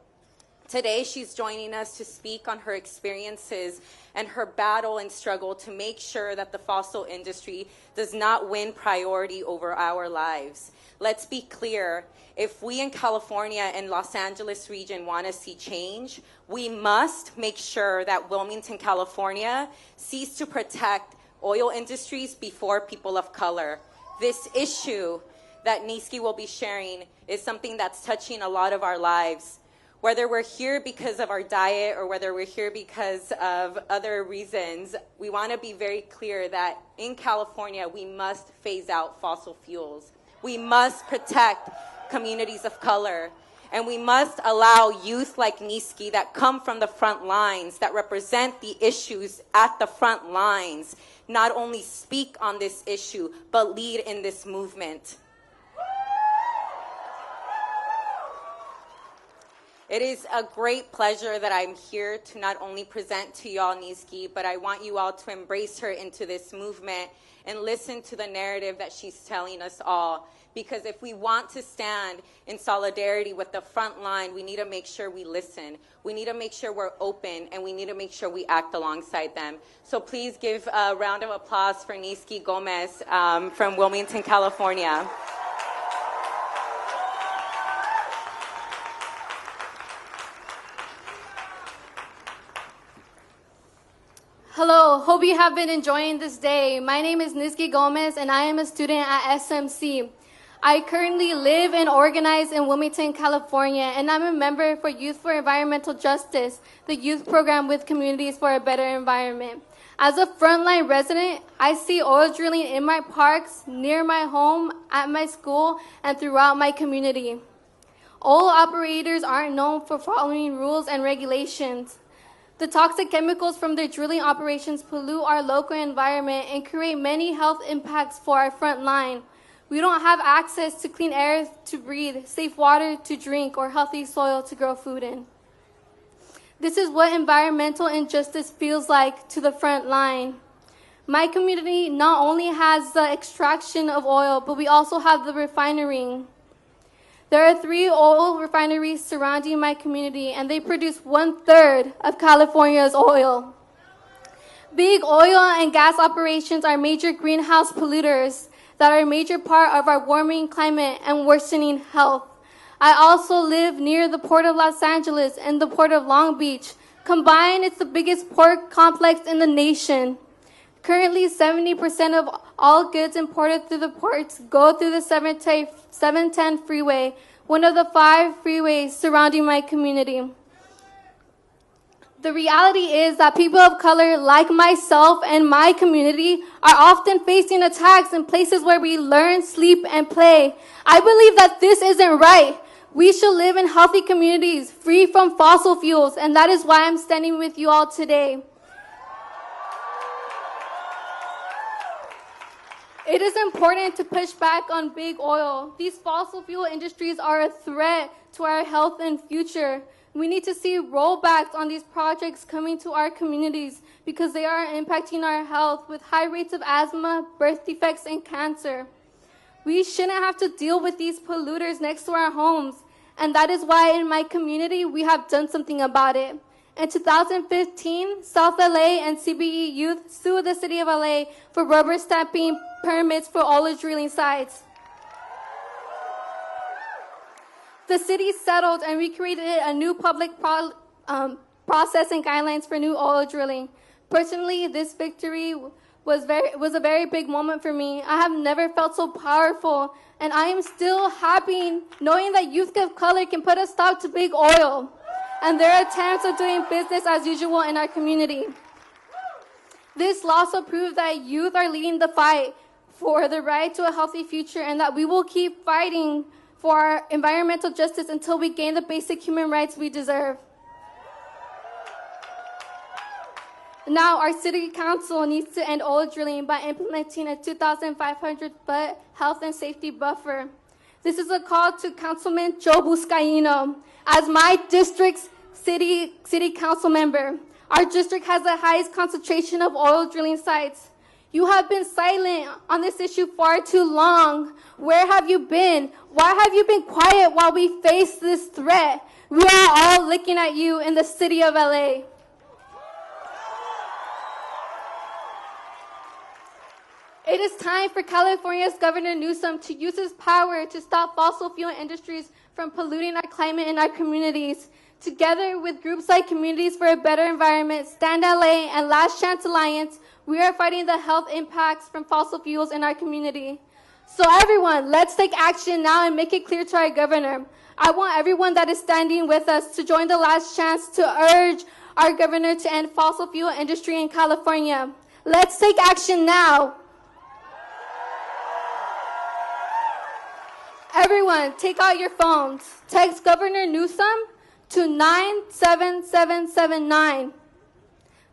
Today, she's joining us to speak on her experiences and her battle and struggle to make sure that the fossil industry does not win priority over our lives. Let's be clear, if we in California and Los Angeles region want to see change, we must make sure that Wilmington, California cease to protect oil industries before people of color. This issue that Niski will be sharing is something that's touching a lot of our lives. Whether we're here because of our diet or whether we're here because of other reasons, we want to be very clear that in California, we must phase out fossil fuels. We must protect communities of color. And we must allow youth like Niski that come from the front lines, that represent the issues at the front lines, not only speak on this issue, but lead in this movement. It is a great pleasure that I'm here to not only present to y'all Niski, but I want you all to embrace her into this movement and listen to the narrative that she's telling us all. Because if we want to stand in solidarity with the front line, we need to make sure we listen. We need to make sure we're open, and we need to make sure we act alongside them. So please give a round of applause for Niski Gomez from Wilmington, California. Hello, hope you have been enjoying this day. My name is Niski Gomez, and I am a student at SMC. I currently live and organize in Wilmington, California, and I'm a member for Youth for Environmental Justice, the youth program with Communities for a Better Environment. As a frontline resident, I see oil drilling in my parks, near my home, at my school, and throughout my community. Oil operators aren't known for following rules and regulations. The toxic chemicals from their drilling operations pollute our local environment and create many health impacts for our front line. We don't have access to clean air to breathe, safe water to drink, or healthy soil to grow food in. This is what environmental injustice feels like to the front line. My community not only has the extraction of oil, but we also have the refining. There are 3 oil refineries surrounding my community, and they produce 1/3 of California's oil. Big oil and gas operations are major greenhouse polluters that are a major part of our warming climate and worsening health. I also live near the Port of Los Angeles and the Port of Long Beach. Combined, it's the biggest port complex in the nation. Currently, 70% of all goods imported through the ports go through the 710 freeway, one of the 5 freeways surrounding my community. The reality is that people of color like myself and my community are often facing attacks in places where we learn, sleep, and play. I believe that this isn't right. We should live in healthy communities, free from fossil fuels, and that is why I'm standing with you all today. It is important to push back on big oil. These fossil fuel industries are a threat to our health and future. We need to see rollbacks on these projects coming to our communities because they are impacting our health with high rates of asthma, birth defects, and cancer. We shouldn't have to deal with these polluters next to our homes, and that is why in my community we have done something about it. In 2015, South LA and CBE youth sued the city of LA for rubber stamping permits for oil drilling sites. The city settled and we created a new public process and guidelines for new oil drilling. Personally, this victory was a very big moment for me. I have never felt so powerful, and I am still happy knowing that youth of color can put a stop to big oil and their attempts of doing business as usual in our community. This law also proved that youth are leading the fight for the right to a healthy future and that we will keep fighting for our environmental justice until we gain the basic human rights we deserve. Now, our city council needs to end oil drilling by implementing a 2,500-foot health and safety buffer. This is a call to Councilman Joe Buscaino. As my district's city council member, our district has the highest concentration of oil drilling sites. You have been silent on this issue far too long. Where have you been? Why have you been quiet while we face this threat? We are all looking at you in the city of LA. It is time for California's Governor Newsom to use his power to stop fossil fuel industries from polluting our climate and our communities. Together with groups like Communities for a Better Environment, Stand LA, and Last Chance Alliance, we are fighting the health impacts from fossil fuels in our community. So everyone, let's take action now and make it clear to our governor. I want everyone that is standing with us to join the Last Chance to urge our governor to end fossil fuel industry in California. Let's take action now. Everyone, take out your phones. Text Governor Newsom to 97779.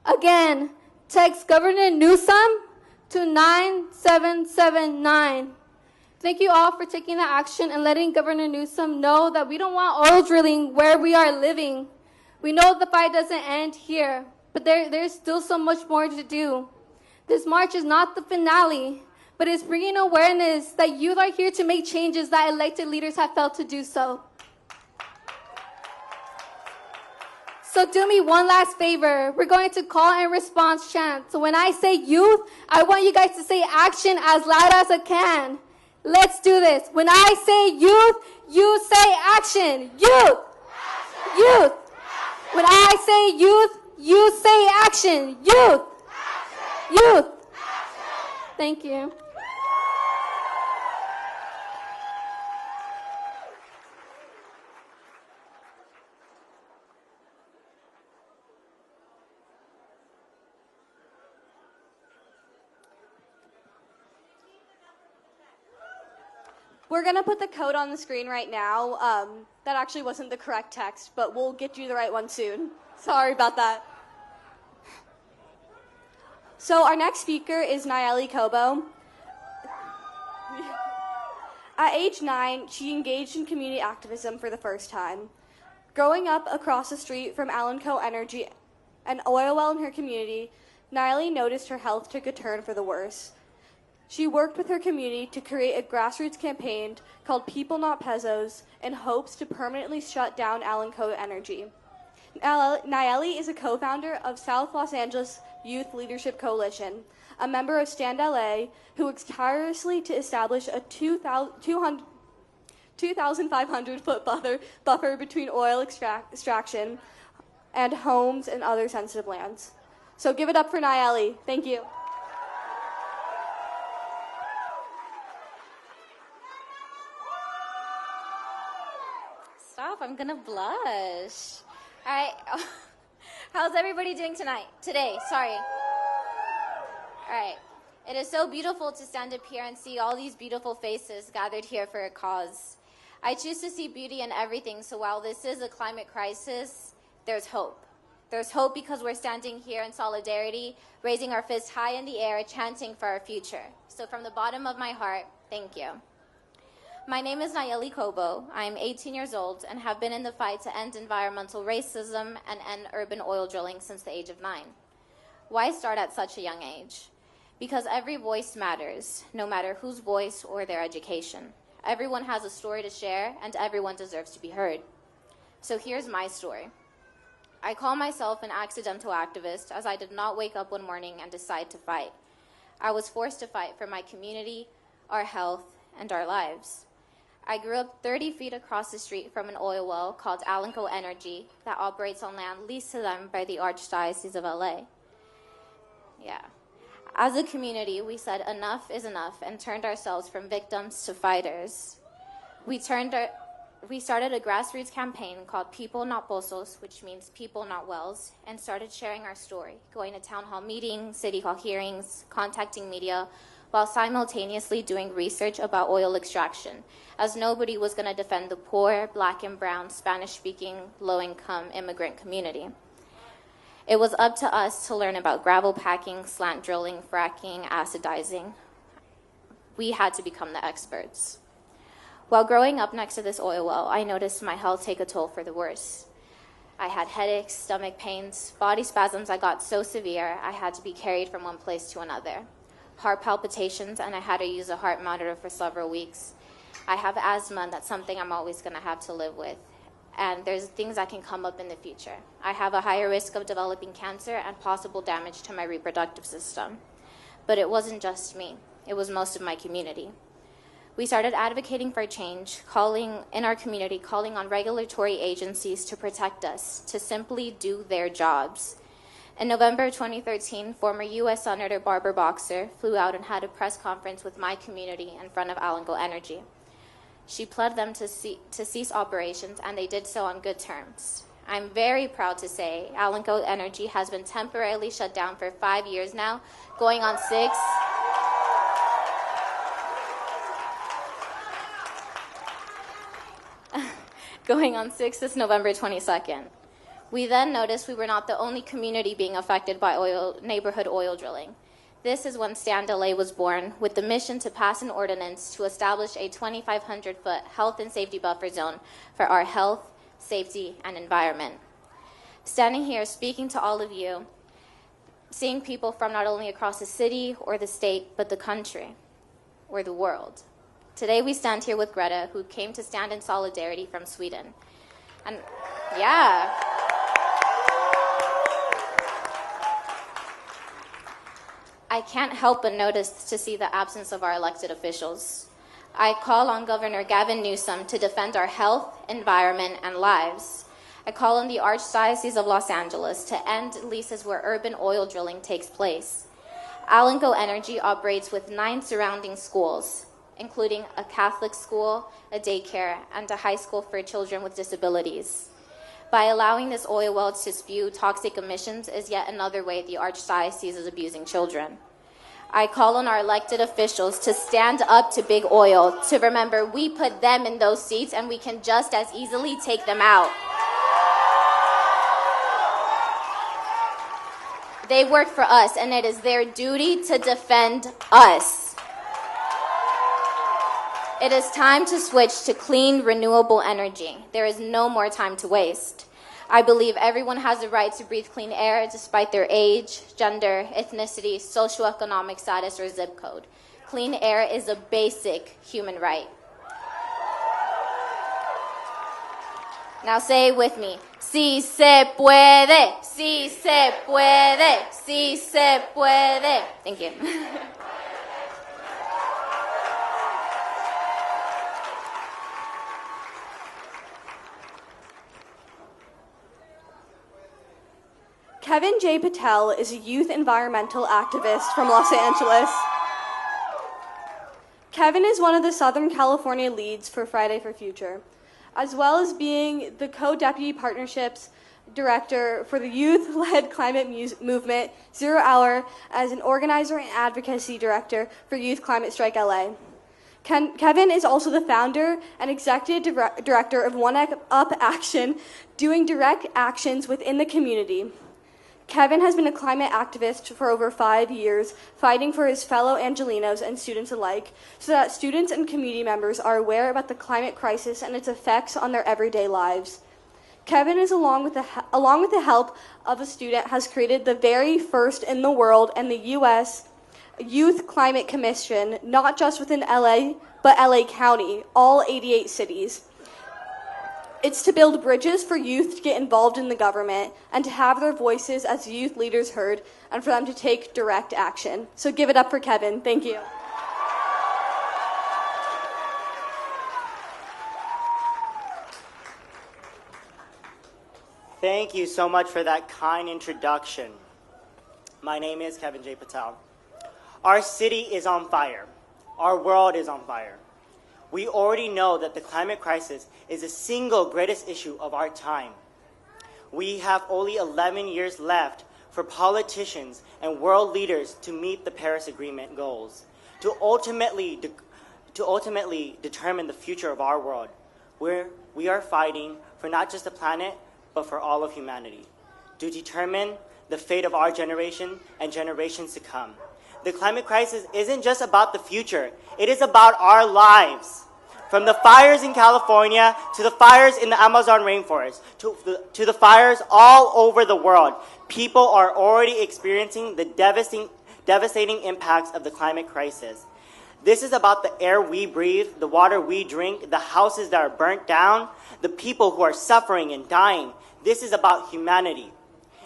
Again, text Governor Newsom to 9779. Thank you all for taking the action and letting Governor Newsom know that we don't want oil drilling where we are living. We know the fight doesn't end here, but there's still so much more to do. This march is not the finale, but it's bringing awareness that youth are here to make changes that elected leaders have failed to do so. So do me one last favor. We're going to call and response chant. So when I say youth, I want you guys to say action as loud as I can. Let's do this. When I say youth, you say action. Youth! Action. Youth! Action. When I say youth, you say action. Youth! Action. Youth! Action. Thank you. We're going to put the code on the screen right now. That actually wasn't the correct text, but we'll get you the right one soon. Sorry about that. So our next speaker is Nayeli Kobo. At age 9, she engaged in community activism for the first time. Growing up across the street from Alanco Energy, an oil well in her community, Nayeli noticed her health took a turn for the worse. She worked with her community to create a grassroots campaign called People Not Pesos in hopes to permanently shut down Alanco Energy. Nayeli is a co-founder of South Los Angeles Youth Leadership Coalition, a member of Stand LA, who works tirelessly to establish a 2,500-foot buffer between oil extraction and homes and other sensitive lands. So give it up for Nayeli. Thank you. Stop, I'm gonna blush. All right, how's everybody doing today, sorry. All right, it is so beautiful to stand up here and see all these beautiful faces gathered here for a cause. I choose to see beauty in everything, so while this is a climate crisis, there's hope. There's hope because we're standing here in solidarity, raising our fists high in the air, chanting for our future. So from the bottom of my heart, thank you. My name is Nayeli Kobo. I am 18 years old and have been in the fight to end environmental racism and end urban oil drilling since the age of 9. Why start at such a young age? Because every voice matters, no matter whose voice or their education. Everyone has a story to share, and everyone deserves to be heard. So here's my story. I call myself an accidental activist as I did not wake up one morning and decide to fight. I was forced to fight for my community, our health, and our lives. I grew up 30 feet across the street from an oil well called Alanco Energy that operates on land leased to them by the Archdiocese of LA. Yeah. As a community, we said enough is enough and turned ourselves from victims to fighters. We started a grassroots campaign called People Not Pozos, which means people not wells, and started sharing our story, going to town hall meetings, city hall hearings, contacting media, while simultaneously doing research about oil extraction, as nobody was going to defend the poor, black and brown, Spanish-speaking, low-income immigrant community. It was up to us to learn about gravel packing, slant drilling, fracking, acidizing. We had to become the experts. While growing up next to this oil well, I noticed my health take a toll for the worse. I had headaches, stomach pains, body spasms that got so severe I had to be carried from one place to another. Heart palpitations, and I had to use a heart monitor for several weeks. I have asthma, and that's something I'm always going to have to live with. And there's things that can come up in the future. I have a higher risk of developing cancer and possible damage to my reproductive system. But it wasn't just me. It was most of my community. We started advocating for change, calling on regulatory agencies to protect us, to simply do their jobs. In November 2013, former U.S. Senator Barbara Boxer flew out and had a press conference with my community in front of Alanco Energy. She pled them to cease operations, and they did so on good terms. I'm very proud to say Alanco Energy has been temporarily shut down for 5 years now, going on 6. Going on 6 this November 22nd. We then noticed we were not the only community being affected by neighborhood oil drilling. This is when Stand LA was born, with the mission to pass an ordinance to establish a 2,500-foot health and safety buffer zone for our health, safety, and environment. Standing here speaking to all of you, seeing people from not only across the city or the state, but the country or the world. Today we stand here with Greta, who came to stand in solidarity from Sweden. And yeah. I can't help but notice to see the absence of our elected officials. I call on Governor Gavin Newsom to defend our health, environment, and lives. I call on the Archdiocese of Los Angeles to end leases where urban oil drilling takes place. Alanco Energy operates with 9 surrounding schools, including a Catholic school, a daycare, and a high school for children with disabilities. By allowing this oil well to spew toxic emissions is yet another way the Archdiocese is abusing children. I call on our elected officials to stand up to big oil, to remember we put them in those seats and we can just as easily take them out. They work for us, and it is their duty to defend us. It is time to switch to clean, renewable energy. There is no more time to waste. I believe everyone has the right to breathe clean air despite their age, gender, ethnicity, socioeconomic status, or zip code. Clean air is a basic human right. Now say it with me. Si se puede, si se puede, si se puede. Thank you. Kevin J. Patel is a youth environmental activist from Los Angeles. Kevin is one of the Southern California leads for Friday for Future, as well as being the co-deputy partnerships director for the youth-led climate movement, 0 Hour, as an organizer and advocacy director for Youth Climate Strike LA. Kevin is also the founder and executive director of One Up Action, doing direct actions within the community. Kevin has been a climate activist for over 5 years, fighting for his fellow Angelinos and students alike, so that students and community members are aware about the climate crisis and its effects on their everyday lives. Kevin is, along with the help of a student, has created the very first in the world and the U.S. Youth Climate Commission, not just within LA, but LA County, all 88 cities. It's to build bridges for youth to get involved in the government and to have their voices as youth leaders heard and for them to take direct action. So give it up for Kevin. Thank you. Thank you so much for that kind introduction. My name is Kevin J. Patel. Our city is on fire. Our world is on fire. We already know that the climate crisis is the single greatest issue of our time. We have only 11 years left for politicians and world leaders to meet the Paris Agreement goals, to ultimately determine the future of our world, where we are fighting for not just the planet, but for all of humanity, to determine the fate of our generation and generations to come. The climate crisis isn't just about the future, it is about our lives. From the fires in California, to the fires in the Amazon rainforest, to the fires all over the world, people are already experiencing the devastating impacts of the climate crisis. This is about the air we breathe, the water we drink, the houses that are burnt down, the people who are suffering and dying. This is about humanity.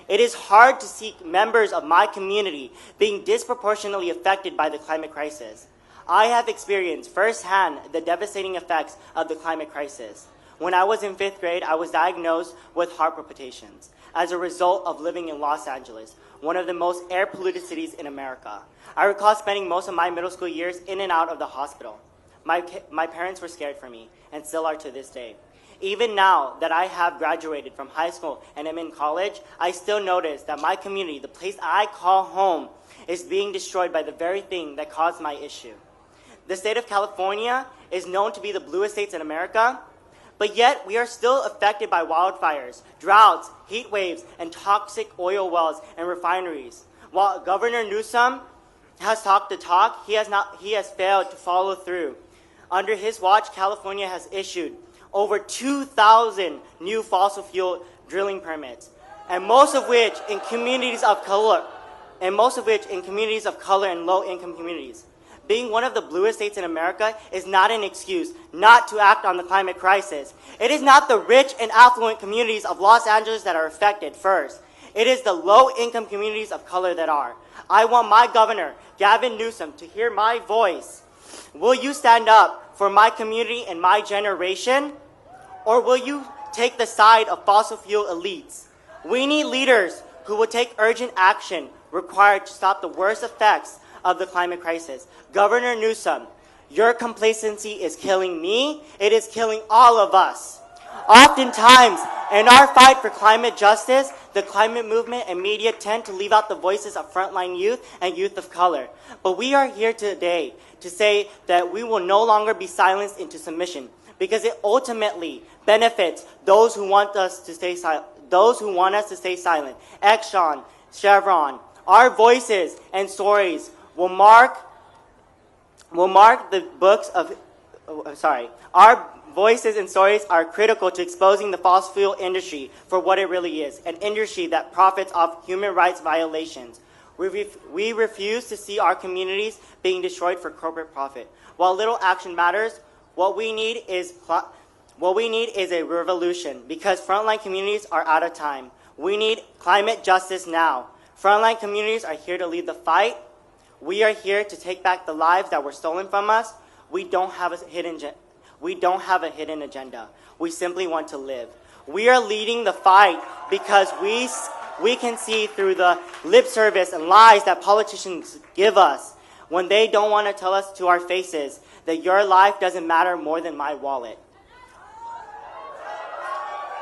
It is hard to see members of my community being disproportionately affected by the climate crisis. I have experienced firsthand the devastating effects of the climate crisis. When I was in 5th grade, I was diagnosed with heart palpitations as a result of living in Los Angeles, one of the most air-polluted cities in America. I recall spending most of my middle school years in and out of the hospital. My parents were scared for me, and still are to this day. Even now that I have graduated from high school and am in college, I still notice that my community, the place I call home, is being destroyed by the very thing that caused my issue. The state of California is known to be the bluest states in America, but yet we are still affected by wildfires, droughts, heat waves, and toxic oil wells and refineries. While Governor Newsom has talked the talk, he has failed to follow through. Under his watch, California has issued over 2,000 new fossil fuel drilling permits, and most of which in communities of color, and low-income communities. Being one of the bluest states in America is not an excuse not to act on the climate crisis. It is not the rich and affluent communities of Los Angeles that are affected first. It is the low-income communities of color that are. I want my governor, Gavin Newsom, to hear my voice. Will you stand up for my community and my generation? Or will you take the side of fossil fuel elites? We need leaders who will take urgent action required to stop the worst effects of the climate crisis. Governor Newsom, your complacency is killing me. It is killing all of us. Oftentimes, in our fight for climate justice, the climate movement and media tend to leave out the voices of frontline youth and youth of color. But we are here today to say that we will no longer be silenced into submission, because it ultimately benefits those who want us to stay silent. Exxon, Chevron, Our voices and stories will mark the books of, our voices and stories are critical to exposing the fossil fuel industry for what it really is, an industry that profits off human rights violations. We refuse to see our communities being destroyed for corporate profit. While little action matters, what we need is a revolution, because frontline communities are out of time. We need climate justice now. Frontline communities are here to lead the fight. We are here to take back the lives that were stolen from us. We don't have a hidden agenda. We simply want to live. We are leading the fight because we can see through the lip service and lies that politicians give us when they don't want to tell us to our faces that your life doesn't matter more than my wallet.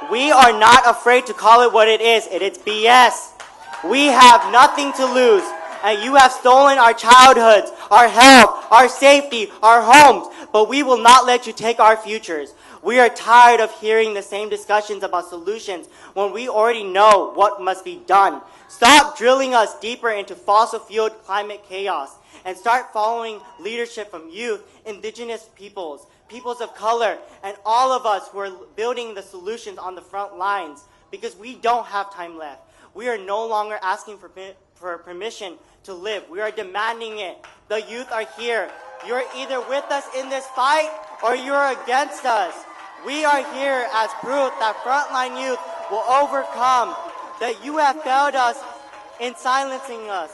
We are not afraid to call it what it is. It is BS. We have nothing to lose, and you have stolen our childhoods, our health, our safety, our homes, but we will not let you take our futures. We are tired of hearing the same discussions about solutions when we already know what must be done. Stop drilling us deeper into fossil-fueled climate chaos and start following leadership from youth, indigenous peoples, peoples of color, and all of us who are building the solutions on the front lines, because we don't have time left. We are no longer asking for permission to live. We are demanding it. The youth are here. You're either with us in this fight or you're against us. We are here as proof that frontline youth will overcome, that you have failed us in silencing us.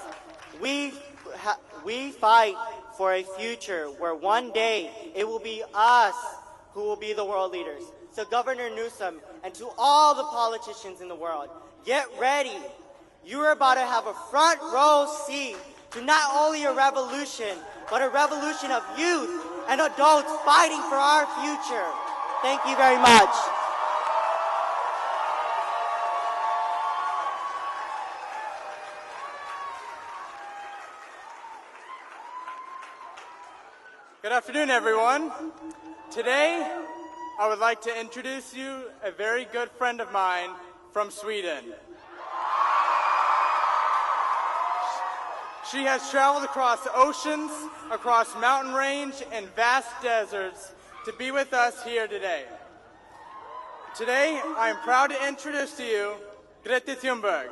We fight for a future where one day it will be us who will be the world leaders. So Governor Newsom, and to all the politicians in the world, get ready. You're about to have a front row seat to not only a revolution, but a revolution of youth and adults fighting for our future. Thank you very much. Good afternoon, everyone. Today, I would like to introduce you a very good friend of mine from Sweden. She has traveled across oceans, across mountain range, and vast deserts to be with us here today. Today, I am proud to introduce to you Greta Thunberg.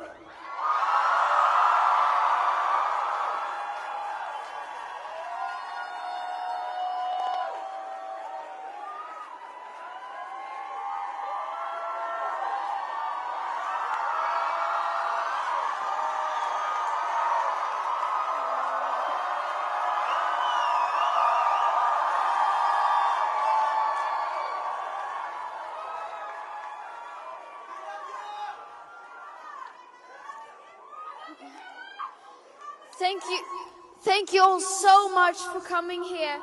Thank you all so much for coming here.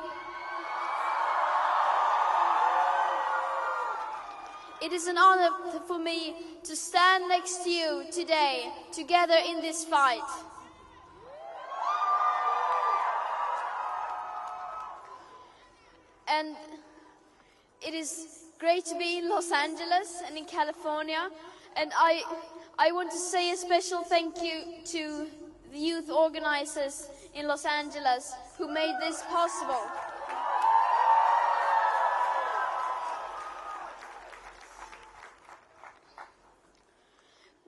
It is an honor for me to stand next to you today, together in this fight. And it is great to be in Los Angeles and in California. And I want to say a special thank you to the youth organizers in Los Angeles who made this possible.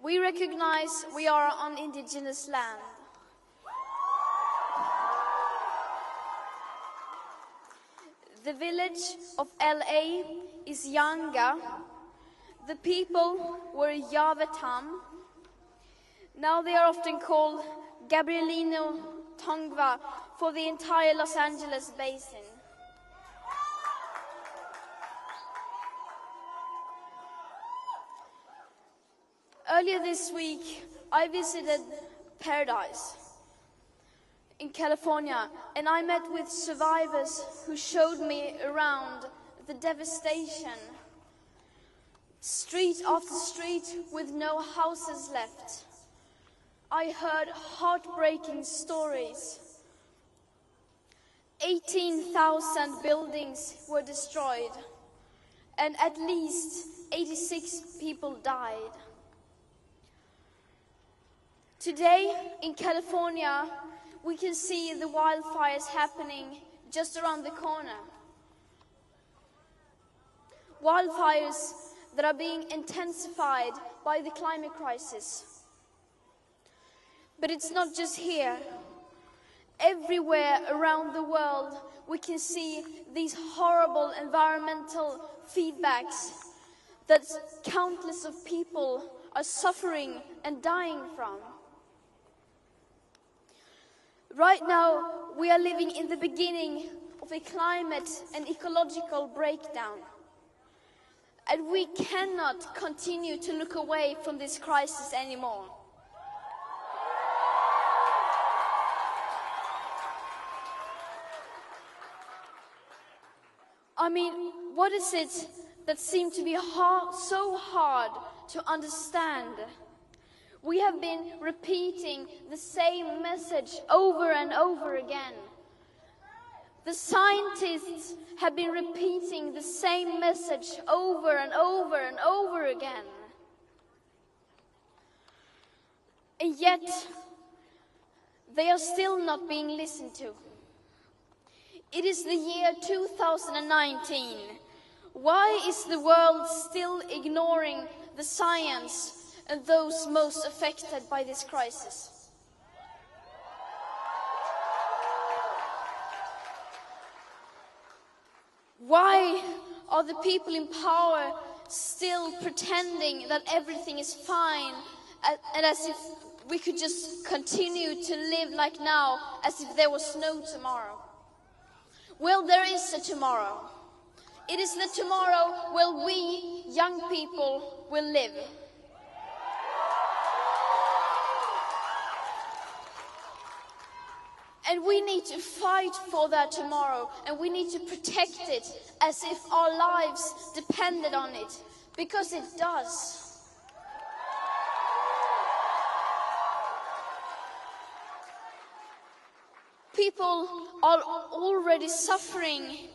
We recognize we are on indigenous land. The village of LA is Yanga. The people were Yavetam. Now they are often called Gabrielino Tongva for the entire Los Angeles basin. Earlier this week, I visited Paradise in California, and I met with survivors who showed me around the devastation. Street after street with no houses left. I heard heartbreaking stories. 18,000 buildings were destroyed, and at least 86 people died. Today in California, we can see the wildfires happening just around the corner. Wildfires that are being intensified by the climate crisis. But it's not just here. Everywhere around the world, we can see these horrible environmental feedbacks that countless of people are suffering and dying from. Right now, we are living in the beginning of a climate and ecological breakdown. And we cannot continue to look away from this crisis anymore. I mean, what is it that seems to be so hard to understand? We have been repeating the same message over and over again. The scientists have been repeating the same message over and over and over again. And yet, they are still not being listened to. It is the year 2019. Why is the world still ignoring the science and those most affected by this crisis? Why are the people in power still pretending that everything is fine and as if we could just continue to live like now, as if there was no tomorrow? Well, there is a tomorrow. It is the tomorrow where we, young people, will live. And we need to fight for that tomorrow, and we need to protect it as if our lives depended on it, because it does. People are already suffering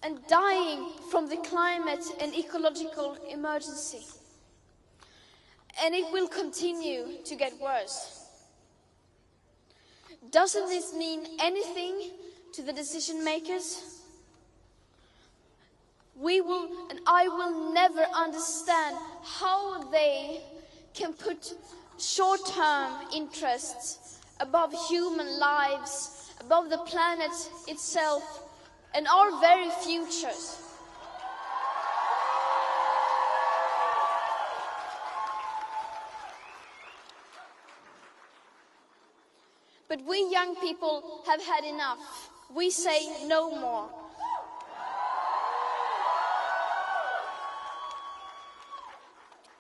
and dying from the climate and ecological emergency. And it will continue to get worse. Doesn't this mean anything to the decision makers? I will never understand how they can put short-term interests above human lives, above the planet itself, and our very futures. But we young people have had enough. We say no more.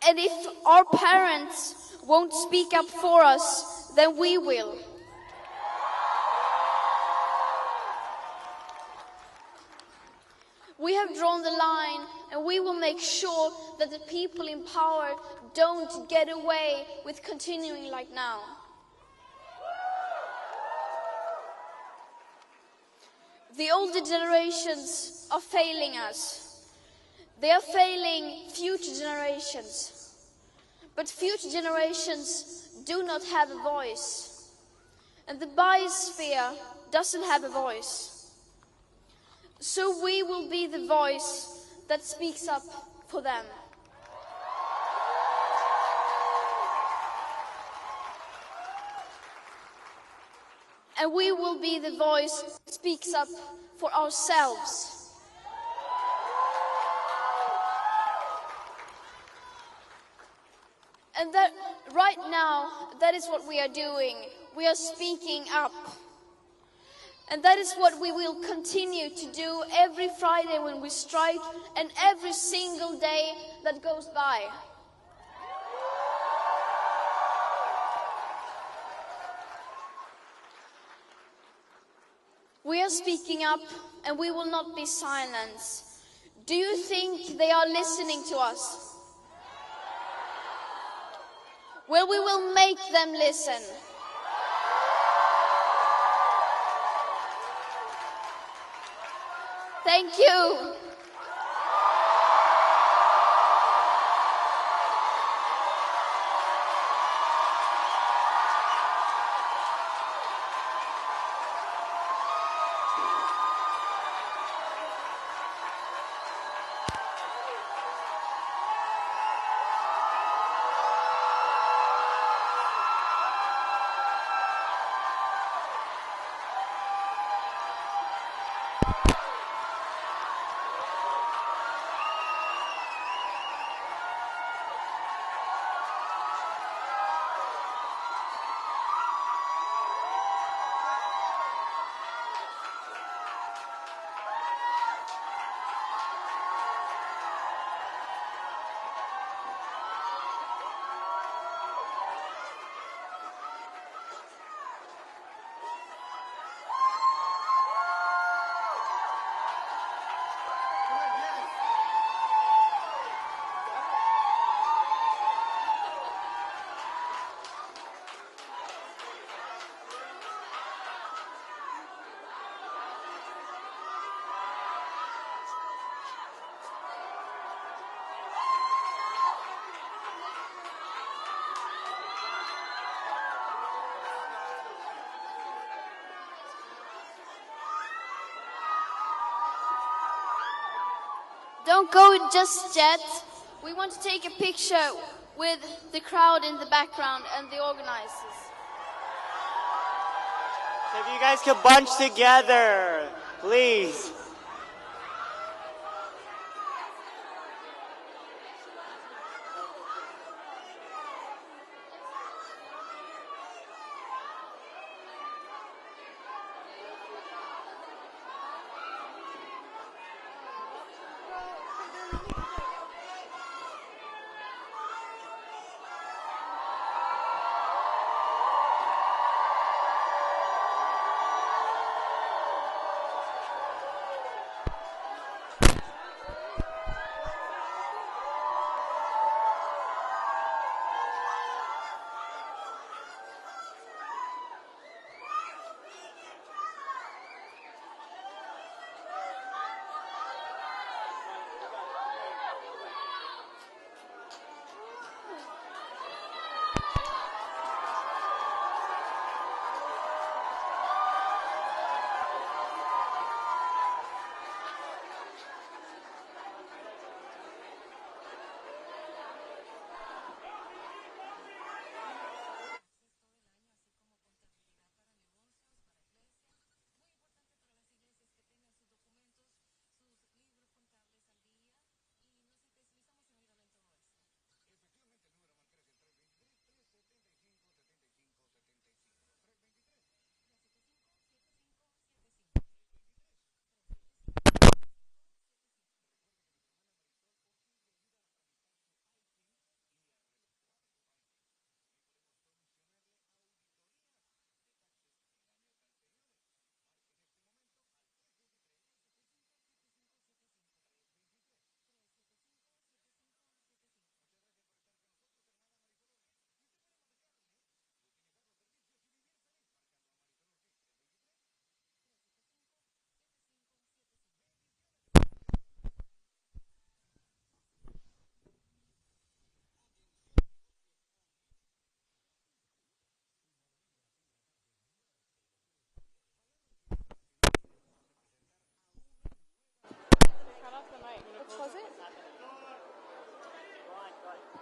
And if our parents won't speak up for us, then we will. We have drawn the line, and we will make sure that the people in power don't get away with continuing like now. The older generations are failing us. They are failing future generations. But future generations do not have a voice. And the biosphere doesn't have a voice. So we will be the voice that speaks up for them. And we will be the voice that speaks up for ourselves. And that right now, that is what we are doing. We are speaking up. And that is what we will continue to do every Friday when we strike and every single day that goes by. We are speaking up, and we will not be silenced. Do you think they are listening to us? Well, we will make them listen. Thank you. Don't go just yet. We want to take a picture with the crowd in the background and the organizers. So if you guys could bunch together, please.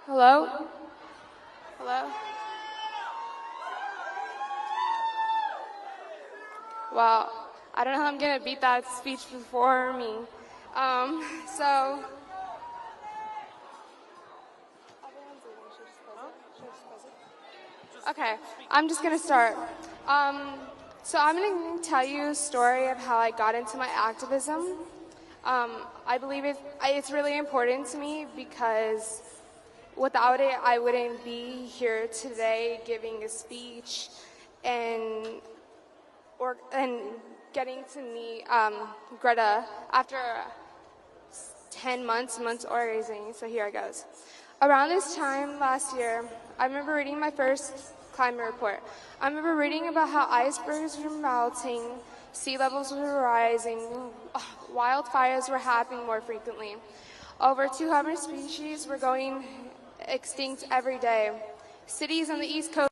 Hello? Hello? Well, I don't know how I'm going to beat that speech before me. So... Okay, I'm just going to start. So I'm going to tell you a story of how I got into my activism. I believe it's really important to me because without it, I wouldn't be here today giving a speech and getting to meet Greta after 10 months organizing. So here it goes. Around this time last year, I remember reading my first climate report. I remember reading about how icebergs were melting, sea levels were rising, wildfires were happening more frequently. Over 200 species were going extinct every day. Cities on the East Coast